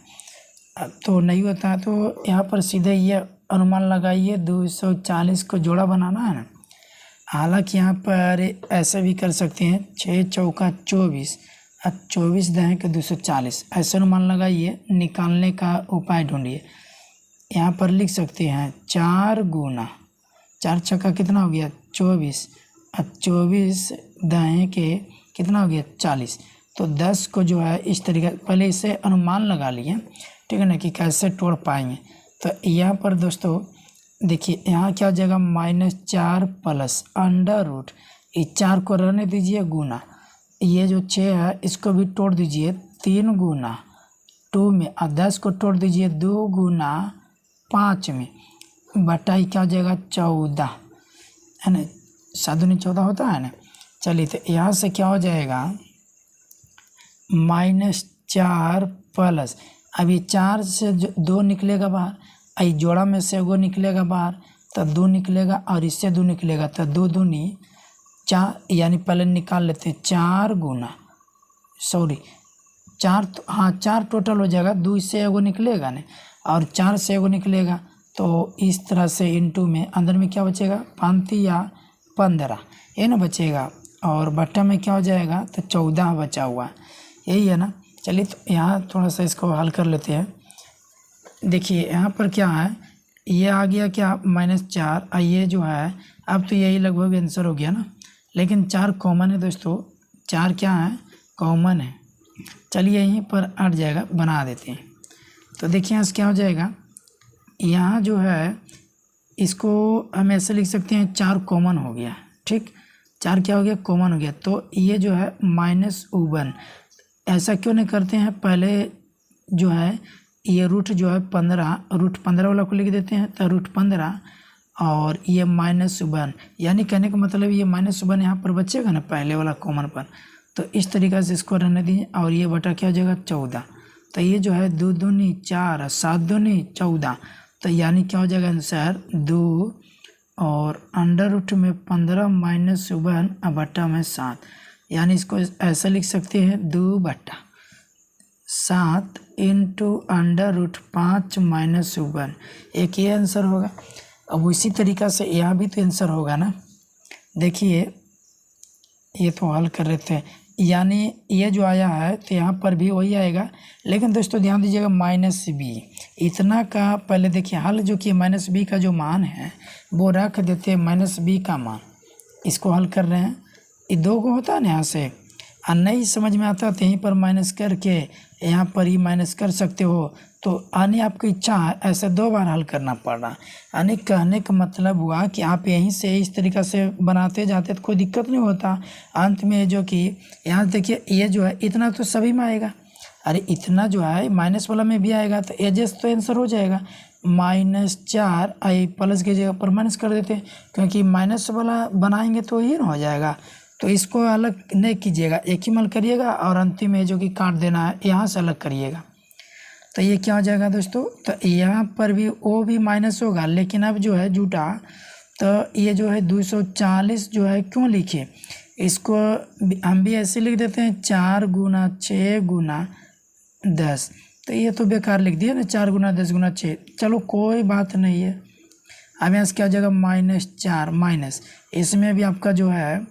तो नहीं होता है, तो यहाँ पर सीधे ये अनुमान लगाइए 240 को जोड़ा बनाना है ना। हालांकि यहाँ पर ऐसे भी कर सकते हैं 6 चौका 24 और 24 दहें के 240, ऐसे अनुमान लगाइए, निकालने का उपाय ढूंढिए। यहाँ पर लिख सकते हैं 4 गुना 4 छक्का कितना हो गया 24 और 24 दहें के कितना हो गया 40। तो 10 को जो है इस तरीके पहले इसे अनुमान लगा लिए, ठीक है ना, कि कैसे तोड़ पाएंगे। तो यहाँ पर दोस्तों देखिए यहाँ क्या हो जाएगा -4 प्लस अंडर रूट, इस 4 को रहने दीजिए गुना, ये जो 6 है इसको भी तोड़ दीजिए 3 गुना 2 में, और 10 को तोड़ दीजिए 2 गुना 5 में, बटा क्या हो जाएगा 14, है ना, 7 दूनी 14 होता है ना। चलिए तो यहाँ से क्या हो जाएगा -4 प्लस, अभी 4 से 2 निकलेगा बाहर, आई जोड़ा में से वो निकलेगा बाहर तो 2 निकलेगा और इससे 2 निकलेगा तो 2 दूनी 4, यानी पहले निकाल लेते हैं 4 गुना 4, हाँ 4 टोटल हो जाएगा, 2 इससे एगो निकलेगा ना और 4 से एगो निकलेगा, तो इस तरह से इनटू में अंदर में क्या बचेगा 5 या 15 ये ना बचेगा, और बट्टा में क्या हो जाएगा तो 14 बचा हुआ, यही है ना। चलिए तो यहाँ थोड़ा सा इसको हल कर लेते हैं। देखिए यहाँ पर क्या है, ये आ गया क्या -4, ये जो है अब तो यही लगभग आंसर हो गया ना, लेकिन 4 कॉमन है दोस्तों, 4 क्या है कॉमन है। चलिए यहीं पर अट जाएगा, बना देते हैं। तो देखिए यहाँ से क्या हो जाएगा, यहाँ जो है इसको हम ऐसे लिख सकते हैं 4 कॉमन हो गया, ठीक, 4 क्या हो गया कॉमन हो गया, तो ये जो है -1। ऐसा क्यों नहीं करते हैं, पहले जो है ये रूट जो है 15, रूट 15 वाला को लिख देते हैं तो रूट 15 और ये -1, यानी कहने का मतलब ये -1 यहाँ पर बचेगा ना पहले वाला कॉमन पर, तो इस तरीक़े से इसको रहने दीजिए, और ये बटा क्या हो जाएगा 14। तो ये जो है 2 दूनी 4, 7 दूनी 14, तो यानी क्या हो जाएगा आंसर 2 और अंडर रूट में 15 -1 और बट्टा में 7, यानी इसको ऐसा लिख सकते हैं 2/7 इंटू अंडर रूट 5 -1, एक ये आंसर होगा। अब उसी तरीक़ा से यहाँ भी तो आंसर होगा ना। देखिए ये तो हल कर रहे थे, यानी ये जो आया है तो यहाँ पर भी वही आएगा, लेकिन दोस्तों ध्यान दीजिएगा -b इतना का, पहले देखिए हल जो कि -b का जो मान है वो रख देते हैं -b का मान, इसको हल कर रहे हैं, ये 2 को होता है ना यहाँ से, और नहीं समझ में आता तो यहीं पर माइनस करके यहाँ पर ही माइनस कर सकते हो, तो आने आपकी इच्छा है ऐसे 2 बार हल करना पड़ रहा। यानी कहने का मतलब हुआ कि आप यहीं से इस तरीक़ा से बनाते जाते तो कोई दिक्कत नहीं होता। अंत में जो कि यहाँ देखिए ये जो है इतना तो सभी में आएगा, अरे इतना जो है माइनस वाला में भी आएगा, तो एजेस तो आंसर हो जाएगा -4, आई प्लस की जगह पर माइनस कर देते, क्योंकि माइनस वाला बनाएंगे तो ये ना हो जाएगा। तो इसको अलग नहीं कीजिएगा, एक ही मल करिएगा और अंतिम में जो कि काट देना है यहाँ से अलग करिएगा। तो ये क्या हो जाएगा दोस्तों, तो यहाँ पर भी वो भी माइनस होगा, लेकिन अब जो है जुटा, तो ये जो है 240 जो है क्यों लिखे, इसको हम भी ऐसे लिख देते हैं 4 गुना 6 गुना 10, तो ये तो बेकार लिख दिया ना 4 गुना 10 गुना 6, चलो कोई बात नहीं है। अब यहाँ से क्या हो जाएगा -4 माइनस, इसमें भी आपका जो है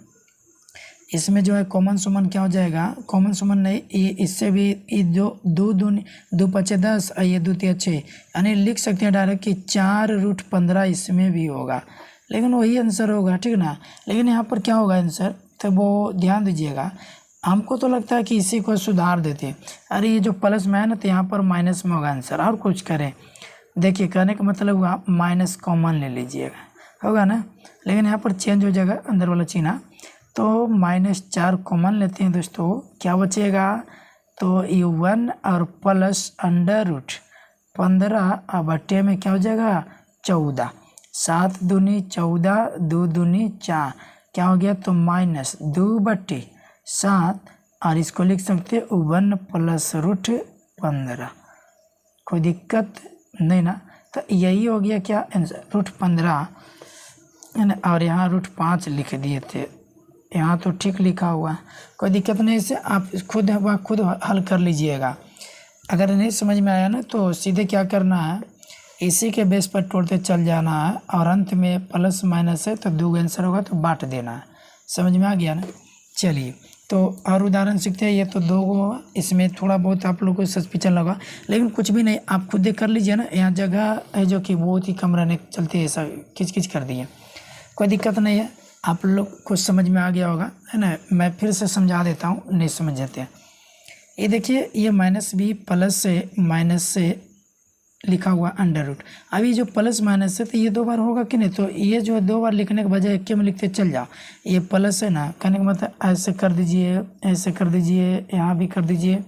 इसमें जो है कॉमन सुमन क्या हो जाएगा, कॉमन सुमन नहीं, ये इससे भी ये दो पचे 10 और ये 2 तिया 6, यानी लिख सकते हैं डायरेक्ट कि 4√15 इसमें भी होगा, लेकिन वही आंसर होगा, ठीक ना। लेकिन यहाँ पर क्या होगा आंसर, तो वो ध्यान दीजिएगा। हमको तो लगता है कि इसी को सुधार देते, अरे ये जो प्लस में है ना तो यहाँ पर माइनस में होगा आंसर, और कुछ करें। देखिए कहने का मतलब हुआ माइनस कॉमन ले लीजिएगा, होगा ना, लेकिन यहाँ पर चेंज हो जाएगा अंदर वाला चिन्ह, तो -4 कॉमन लेते हैं दोस्तों, क्या बचेगा, तो ये 1 और प्लस √15 और बट्टे में क्या हो जाएगा 14, 7 दूनी 14, 2 दूनी 4, क्या हो गया, तो -2/7, और इसको लिख सकते हैं 1 + √15, कोई दिक्कत नहीं ना। तो यही हो गया क्या आंसर, √15, और यहाँ √5 लिख दिए थे, यहाँ तो ठीक लिखा हुआ, कोई दिक्कत नहीं। इसे आप खुद हल कर लीजिएगा। अगर नहीं समझ में आया ना तो सीधे क्या करना है, इसी के बेस पर तोड़ते चल जाना है, और अंत में प्लस माइनस है तो 2 आंसर होगा तो बांट देना है। समझ में आ गया ना। चलिए तो और उदाहरण सीखते हैं। ये तो 2 होगा, इसमें थोड़ा बहुत आप लोग को सस्पिचन लगा, लेकिन कुछ भी नहीं, आप खुद देख कर लीजिए ना। यहाँ जगह है जो कि बहुत ही कम रहने के चलते ऐसा खिच कर दिए, कोई दिक्कत नहीं है। आप लोग कुछ समझ में आ गया होगा, है ना। मैं फिर से समझा देता हूँ, नहीं समझ जाते हैं। ये देखिए, ये माइनस भी प्लस से माइनस से लिखा हुआ √। अभी जो प्लस माइनस है तो ये 2 बार होगा कि नहीं, तो ये जो 2 बार लिखने के बजाय एक में लिखते चल जाओ। ये प्लस है ना, कहने का मतलब ऐसे कर दीजिए, ऐसे कर दीजिए, यहाँ भी कर दीजिए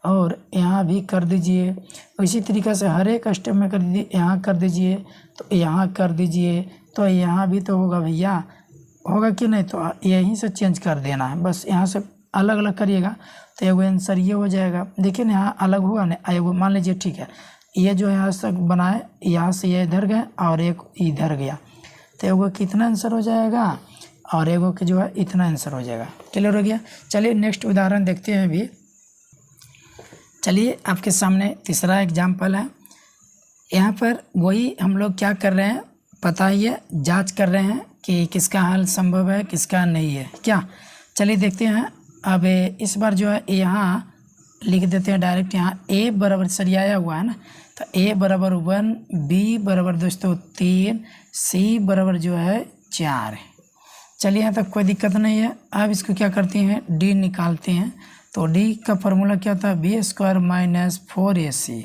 और यहाँ भी कर दीजिए। इसी तरीक़े से हर एक स्टेप में कर दीजिए, यहाँ कर दीजिए तो यहाँ कर दीजिए, तो यहाँ भी तो होगा भैया, होगा कि नहीं, तो यहीं से चेंज कर देना है, बस यहाँ से अलग अलग करिएगा तो एगो आंसर ये हो जाएगा। देखिए ना, यहाँ अलग हुआ ना, एगो मान लीजिए, ठीक है, ये जो यहाँ से बनाए, यहाँ से ये इधर गए और एक इधर गया, तो एगो कितना आंसर हो जाएगा और एगो के जो है इतना आंसर हो जाएगा। क्लियर हो गया। चलिए नेक्स्ट उदाहरण देखते हैं अभी। चलिए आपके सामने तीसरा एग्जाम्पल है। यहाँ पर वही हम लोग क्या कर रहे हैं पता ही है, जाँच कर रहे हैं कि किसका हल संभव है किसका नहीं है क्या। चलिए देखते हैं। अब इस बार जो है यहाँ लिख देते हैं डायरेक्ट, यहाँ a बराबर सरियाया हुआ है ना, तो a बराबर 1, b बराबर दोस्तों 3, c बराबर जो है 4 है। चलिए यहाँ तक कोई दिक्कत नहीं है। अब इसको क्या करते हैं, d निकालते हैं। तो d का फॉर्मूला क्या था, b² - 4ac।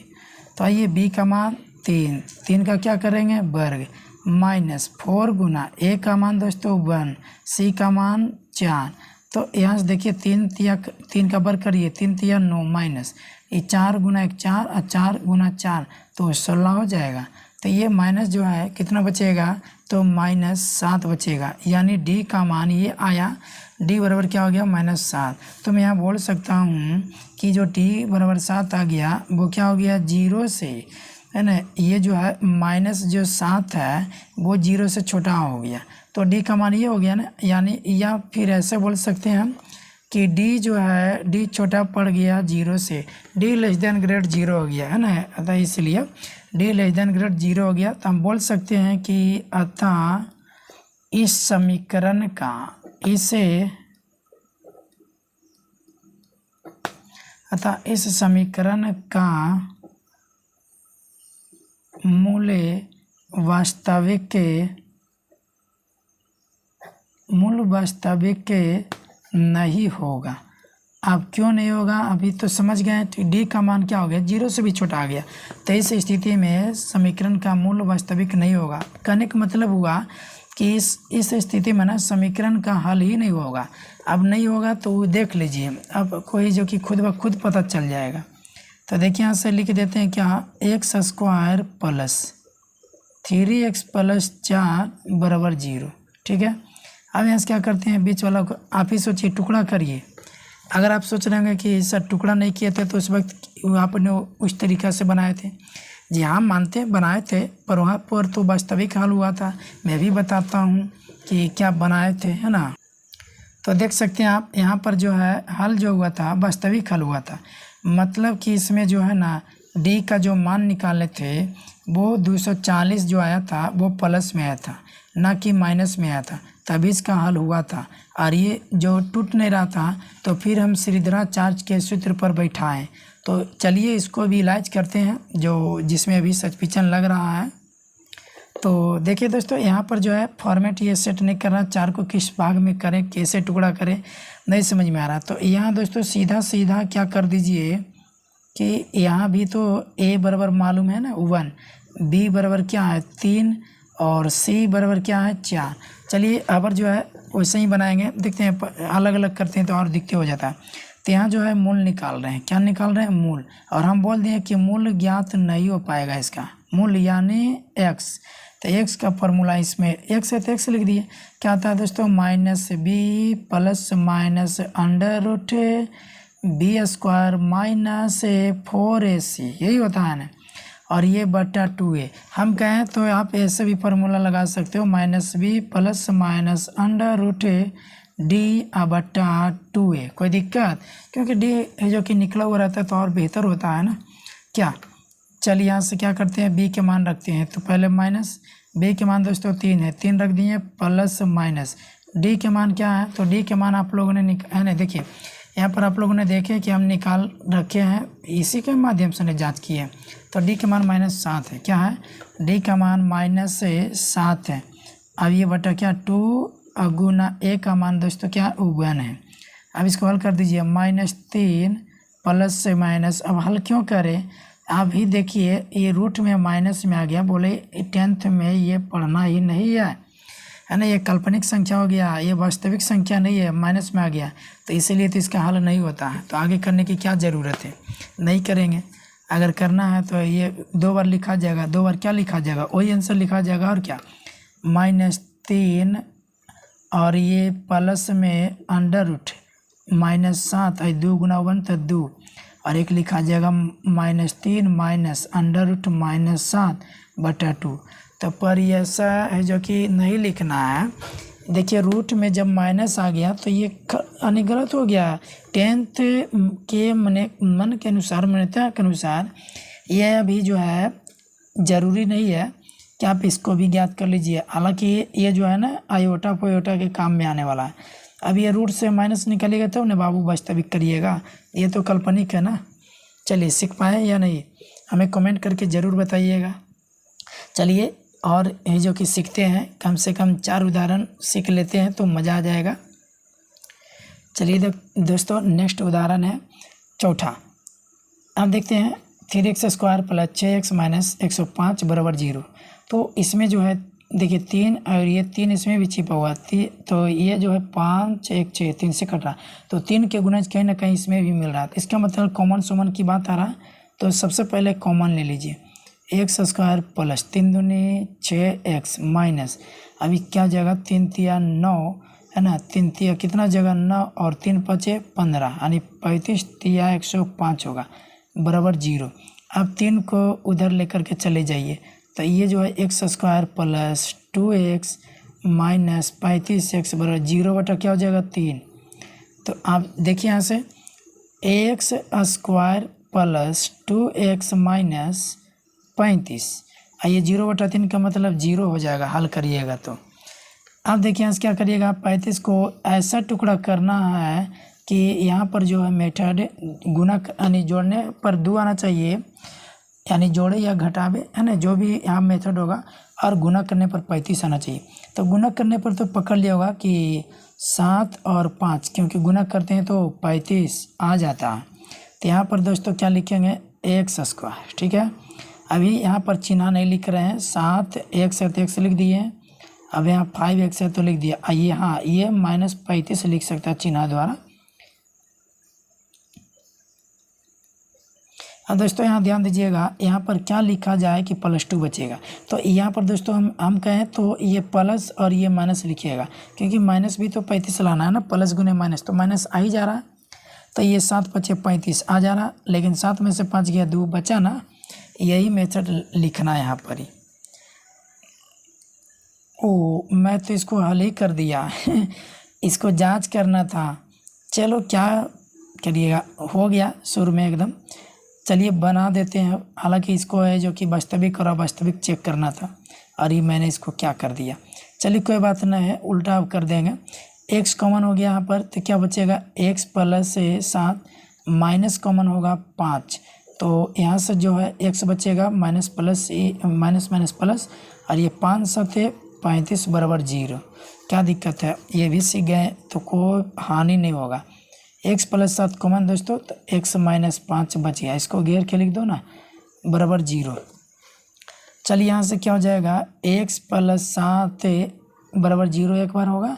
तो आइए b का मान 3 का क्या करेंगे वर्ग, -4 गुना a का मान दोस्तों 1, c का मान 4। तो यहाँ से देखिए 3 का वर्ग करिए, 3 तिया 9 माइनस ये 4 गुना 1 4 और 4 गुना 4 तो 16 हो जाएगा। तो ये माइनस जो है कितना बचेगा, तो -7 बचेगा, यानी d का मान ये आया, d बराबर क्या हो गया -7। तो मैं यहाँ बोल सकता हूँ कि जो d बराबर 7 आ गया वो क्या हो गया 0 से, है ना। ये जो है -7 है वो 0 से छोटा हो गया, तो d का मान ये हो गया ना। यानी या फिर ऐसे बोल सकते हैं हम कि d जो है d छोटा पड़ गया 0 से, d <> 0 हो गया, है ना। अतः इसलिए d <> 0 हो गया, तो हम बोल सकते हैं कि अतः इस समीकरण का मूल वास्तविक नहीं होगा। अब क्यों नहीं होगा, अभी तो समझ गए। तो d का मान क्या हो गया 0 से भी छोटा आ गया, तो इस स्थिति में समीकरण का मूल वास्तविक नहीं होगा। कहने का मतलब हुआ कि इस स्थिति में ना समीकरण का हल ही नहीं होगा। अब नहीं होगा तो देख लीजिए, अब कोई जो कि खुद ब खुद पता चल जाएगा। तो देखिए यहाँ से लिख देते हैं क्या, x² + 3x + 4 बराबर 0, ठीक है। अब यहाँ से क्या करते हैं, बीच वाला को आप ही सोचिए, टुकड़ा करिए। अगर आप सोच रहे होंगे कि सर टुकड़ा नहीं किए थे तो उस वक्त आपने उस तरीक़ा से बनाए थे। जी हाँ, मानते हैं बनाए थे, पर वहाँ पर तो वास्तविक हल हुआ था। मैं भी बताता हूँ कि क्या बनाए थे, है ना। तो देख सकते हैं आप, यहाँ पर जो है हल जो हुआ था वास्तविक हल हुआ था। मतलब कि इसमें जो है ना d का जो मान निकाले थे वो 240 जो आया था वो प्लस में आया था, ना कि माइनस में आया था। तभी इसका हल हुआ था। और ये जो टूट नहीं रहा था तो फिर हम श्रीधराचार्य के सूत्र पर बैठाएं। तो चलिए इसको भी इलाज करते हैं, जो जिसमें अभी सचपिचन लग रहा है। तो देखिए दोस्तों, यहाँ पर जो है फॉर्मेट ये सेट नहीं कर रहा, 4 को किस भाग में करें, कैसे टुकड़ा करें, नहीं समझ में आ रहा। तो यहाँ दोस्तों सीधा सीधा क्या कर दीजिए कि यहाँ भी तो a बराबर मालूम है ना 1, b बराबर क्या है 3 और c बराबर क्या है 4। चलिए अब जो है वैसे ही बनाएंगे, देखते हैं अलग अलग करते हैं तो और दिखते हो जाता है। तो यहाँ जो है मूल निकाल रहे हैं, क्या निकाल रहे हैं मूल, और हम बोल दिए कि मूल ज्ञात नहीं हो पाएगा इसका मूल यानी x। तो x का फॉर्मूला इसमें x है तो x लिख दिए, क्या आता है दोस्तों -b plus minus under root b square minus 4ac, यही होता है ना। और ये बटा 2a, हम कहें तो आप ऐसे भी फार्मूला लगा सकते हो -b plus minus under root d बटा 2a, कोई दिक्कत, क्योंकि d जो कि निकला हुआ रहता है तो और बेहतर होता है ना क्या। चलिए यहाँ से क्या करते हैं, b के मान रखते हैं, तो पहले माइनस, b के मान दोस्तों 3 है, 3 रख दिए, प्लस माइनस d के मान क्या है, तो d के मान आप लोगों ने है ना, देखिए यहाँ पर आप लोगों ने देखे कि हम निकाल रखे हैं, इसी के माध्यम से ने जांच की है। तो d के मान -7 है, क्या है d का मान -7 है। अब ये बटा क्या 2 गुना a का मान दोस्तों क्या 1 है। अब इसको हल कर दीजिए, -3 प्लस से माइनस, अब हल क्यों करें, आप ही देखिए ये रूट में माइनस में आ गया, बोले 10th में ये पढ़ना ही नहीं है ना, ये काल्पनिक संख्या हो गया, ये वास्तविक संख्या नहीं है, माइनस में आ गया, तो इसीलिए तो इसका हल नहीं होता है। तो आगे करने की क्या ज़रूरत है, नहीं करेंगे। अगर करना है तो ये 2 बार लिखा जाएगा, 2 बार क्या लिखा जाएगा, वही आंसर लिखा जाएगा, और क्या -3 और ये प्लस में अंडर रूट -7 और 2 गुना 1 तो 2, और एक लिखा जाएगा -3 माइनस अंडर रूट -7 बटा 2। तो पर ये ऐसा है जो कि नहीं लिखना है। देखिए रूट में जब माइनस आ गया तो ये यानी गलत हो गया। 10th के मन के अनुसार, मान्यता के अनुसार ये अभी जो है ज़रूरी नहीं है कि आप इसको भी ज्ञात कर लीजिए। हालांकि ये जो है ना आयोटा पोयोटा के काम में आने वाला है। अब ये रूट से माइनस निकलेगा तब ना बाबू वास्तविक करिएगा, ये तो काल्पनिक है ना। चलिए सीख पाए या नहीं, हमें कमेंट करके ज़रूर बताइएगा। चलिए और ये जो कि सीखते हैं, कम से कम 4 उदाहरण सीख लेते हैं तो मज़ा आ जाएगा। चलिए दोस्तों नेक्स्ट उदाहरण है चौथा। अब देखते हैं 3x square plus 6x minus 105 बराबर 0। तो इसमें जो है देखिए 3 और ये 3 इसमें भी छिपा हुआ, तो ये जो है 5 1 6 3 से कट रहा, तो 3 के गुना कहीं ना कहीं इसमें भी मिल रहा है। इसका मतलब कॉमन सुमन की बात आ रहा है। तो सबसे पहले कॉमन ले लीजिए, x स्क्वायर प्लस 3 दूनी 6x माइनस, अभी क्या जगह 3 तिया 9 है ना, 3 तिया कितना जगह 9 और 3 5 15, यानी 35 तिया 105 होगा बराबर 0। अब 3 को उधर लेकर के चले जाइए, तो ये जो है x square plus 2x minus 35x बराबर 0 बटा क्या हो जाएगा 3। तो आप देखिए यहाँ से x square plus 2x minus 35, ये 0 बटा 3 का मतलब 0 हो जाएगा हल करिएगा। तो अब देखिए यहाँ से क्या करिएगा, 35 को ऐसा टुकड़ा करना है कि यहाँ पर जो है मेथड गुना यानी जोड़ने पर 2 आना चाहिए, यानी जोड़े या घटावे है ना, जो भी यहाँ मेथड होगा, और गुना करने पर 35 आना चाहिए। तो गुना करने पर तो पकड़ लिया होगा कि 7 और 5, क्योंकि गुना करते हैं तो 35 आ जाता है। तो यहाँ पर दोस्तों क्या लिखेंगे x स्क्वायर, ठीक है। अभी यहाँ पर चिन्ह नहीं लिख रहे हैं, 7x है तो x लिख दिए, अब यहाँ 5x है तो लिख दिया। ये हाँ ये -35 लिख सकता है चिन्ह द्वारा। अब दोस्तों यहाँ ध्यान दीजिएगा, यहाँ पर क्या लिखा जाए कि +2 बचेगा। तो यहाँ पर दोस्तों हम कहें तो ये प्लस और ये माइनस लिखिएगा, क्योंकि माइनस भी तो 35 लाना है ना, प्लस गुने माइनस, तो माइनस आ ही जा रहा है। तो ये 7 5 35 आ जा रहा, लेकिन 7 में से 5 गया 2 बचा ना, यही मेथड लिखना है यहाँ पर ही। ओ मैं तो इसको हल ही कर दिया इसको जांच करना था। चलो क्या करिएगा, हो गया शुरू में एकदम। चलिए बना देते हैं, हालांकि इसको है जो कि वास्तविक और अवास्तविक चेक करना था, और ये मैंने इसको क्या कर दिया। चलिए कोई बात नहीं है, उल्टा अब कर देंगे। x कॉमन हो गया यहाँ पर, तो क्या बचेगा x प्लस 7 माइनस कॉमन होगा 5, तो यहाँ से जो है x बचेगा minus plus minus minus plus, और ये 5 7 35 बराबर 0। क्या दिक्कत है, ये भी सीख गए तो कोई हानि नहीं होगा। x प्लस 7 कॉमन दोस्तों, तो x माइनस 5 बच गया, इसको घेर के लिख दो ना, बराबर 0। चलिए यहाँ से क्या हो जाएगा, x प्लस 7 बराबर 0 एक बार होगा,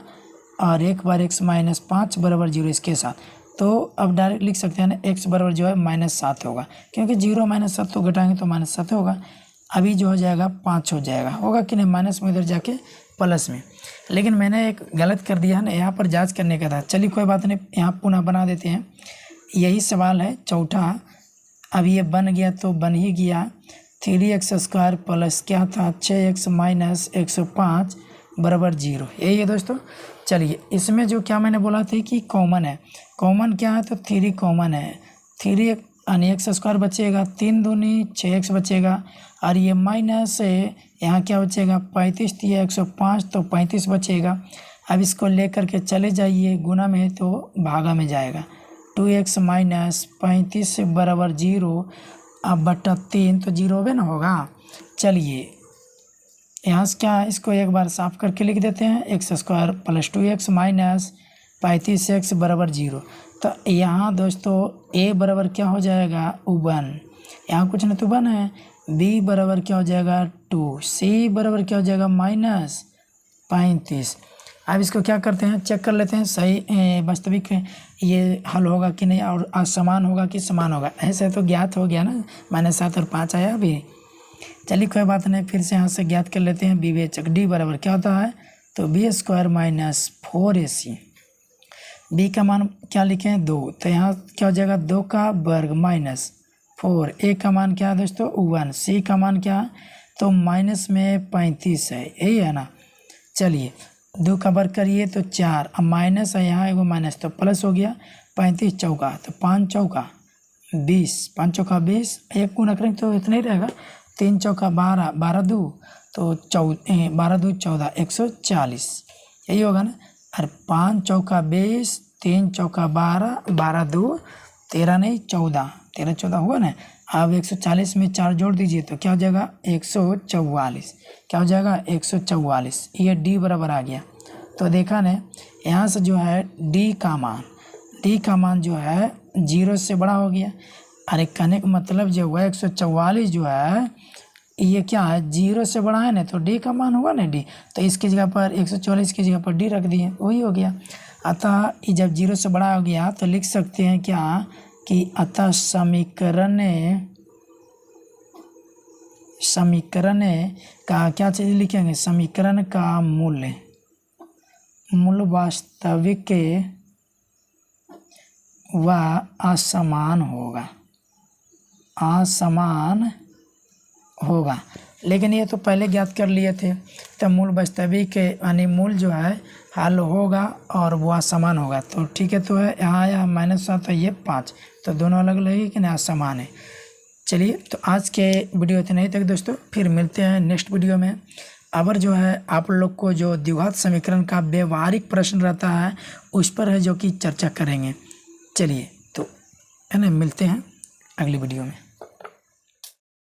और एक बार x माइनस 5 बराबर 0 इसके साथ। तो अब डायरेक्ट लिख सकते हैं ना, x बराबर जो है -7 होगा, क्योंकि 0 माइनस 7 तो घटाएंगे तो -7 होगा। अभी जो हो जाएगा 5 हो जाएगा, होगा कि नहीं, माइनस में इधर जाके प्लस में। लेकिन मैंने एक गलत कर दिया है ना, यहाँ पर जांच करने का था। चलिए कोई बात नहीं, यहाँ पुनः बना देते हैं। यही सवाल है चौथा। अब ये बन गया तो बन ही गया। 3x² प्लस क्या था 6x माइनस 105 बराबर 0, यही है दोस्तों। चलिए इसमें जो क्या मैंने बोला था कि कॉमन है, कॉमन क्या है, तो 3 कॉमन है। 3 यानी x² बचेगा, 3 दूनी 6x बचेगा, और ये माइनस यहाँ क्या बचेगा 35, तो ये 105 तो 35 बचेगा। अब इसको लेकर के चले जाइए, गुना में तो भागा में जाएगा। 2x माइनस 35 बराबर 0, अब बटा 3 तो 0 भी ना होगा। चलिए यहाँ से क्या, इसको एक बार साफ करके लिख देते हैं, x² plus 2x minus 35x बराबर 0। तो यहाँ दोस्तों a बराबर क्या हो जाएगा 1, यहाँ कुछ नहीं तो 1 है। b बराबर क्या हो जाएगा 2, c बराबर क्या हो जाएगा -35। अब इसको क्या करते हैं, चेक कर लेते हैं सही वास्तविक ये हल होगा कि नहीं, और असमान होगा कि समान होगा। ऐसे तो ज्ञात हो गया ना, -7 और 5 आया अभी। चलिए कोई बात नहीं, फिर से यहाँ से ज्ञात कर लेते हैं। विवेचक d बराबर क्या होता है, तो b² माइनस 4ac। b का मान क्या लिखें 2, तो यहाँ क्या हो जाएगा 2 का वर्ग माइनस 4। a का मान क्या है दोस्तों 1, c का मान क्या है, तो माइनस में 35 है, यही है ना। चलिए 2 का वर्ग करिए तो 4, अब माइनस है यहाँ एगो माइनस तो प्लस हो गया। 35 चौका तो 5 चौका 20, 5 चौका 20, एक गुना करेंगे तो इतना ही रहेगा। 3 चौका 12, 12 2 तो 12 2 14, 140, यही होगा ना। और 5 चौका 20, 3 चौका 12, 12 2 13 नहीं 14, 13 14 हुआ ना। अब 140 में 4 जोड़ दीजिए तो क्या हो जाएगा 144, क्या हो जाएगा 144। ये d बराबर आ गया। तो देखा ना, यहाँ से जो है d का मान जो है 0 से बड़ा हो गया। अरे कहने का मतलब जो हुआ 144 जो है ये क्या है 0 से बड़ा है ना, तो d का मान होगा ना d, तो इसकी जगह पर 144 की जगह पर d रख दिए, वही हो गया। अतः ये जब 0 से बड़ा हो गया तो लिख सकते हैं क्या कि अतः समीकरण का क्या चीज़ लिखेंगे, समीकरण का मूल वास्तविक व असमान होगा। लेकिन ये तो पहले ज्ञात कर लिए थे, तो मूल वास्तविक यानी मूल जो है हल होगा और वो असमान होगा। तो ठीक है, तो है यहाँ आया -7 है, ये 5, तो दोनों अलग लगेगी कि नहीं, असमान है। चलिए तो आज के वीडियो इतने ही तक दोस्तों, फिर मिलते हैं नेक्स्ट वीडियो में। अगर जो है आप लोग को जो द्विघात समीकरण का व्यवहारिक प्रश्न रहता है उस पर है जो कि चर्चा करेंगे। चलिए तो है ना, मिलते हैं अगली वीडियो में।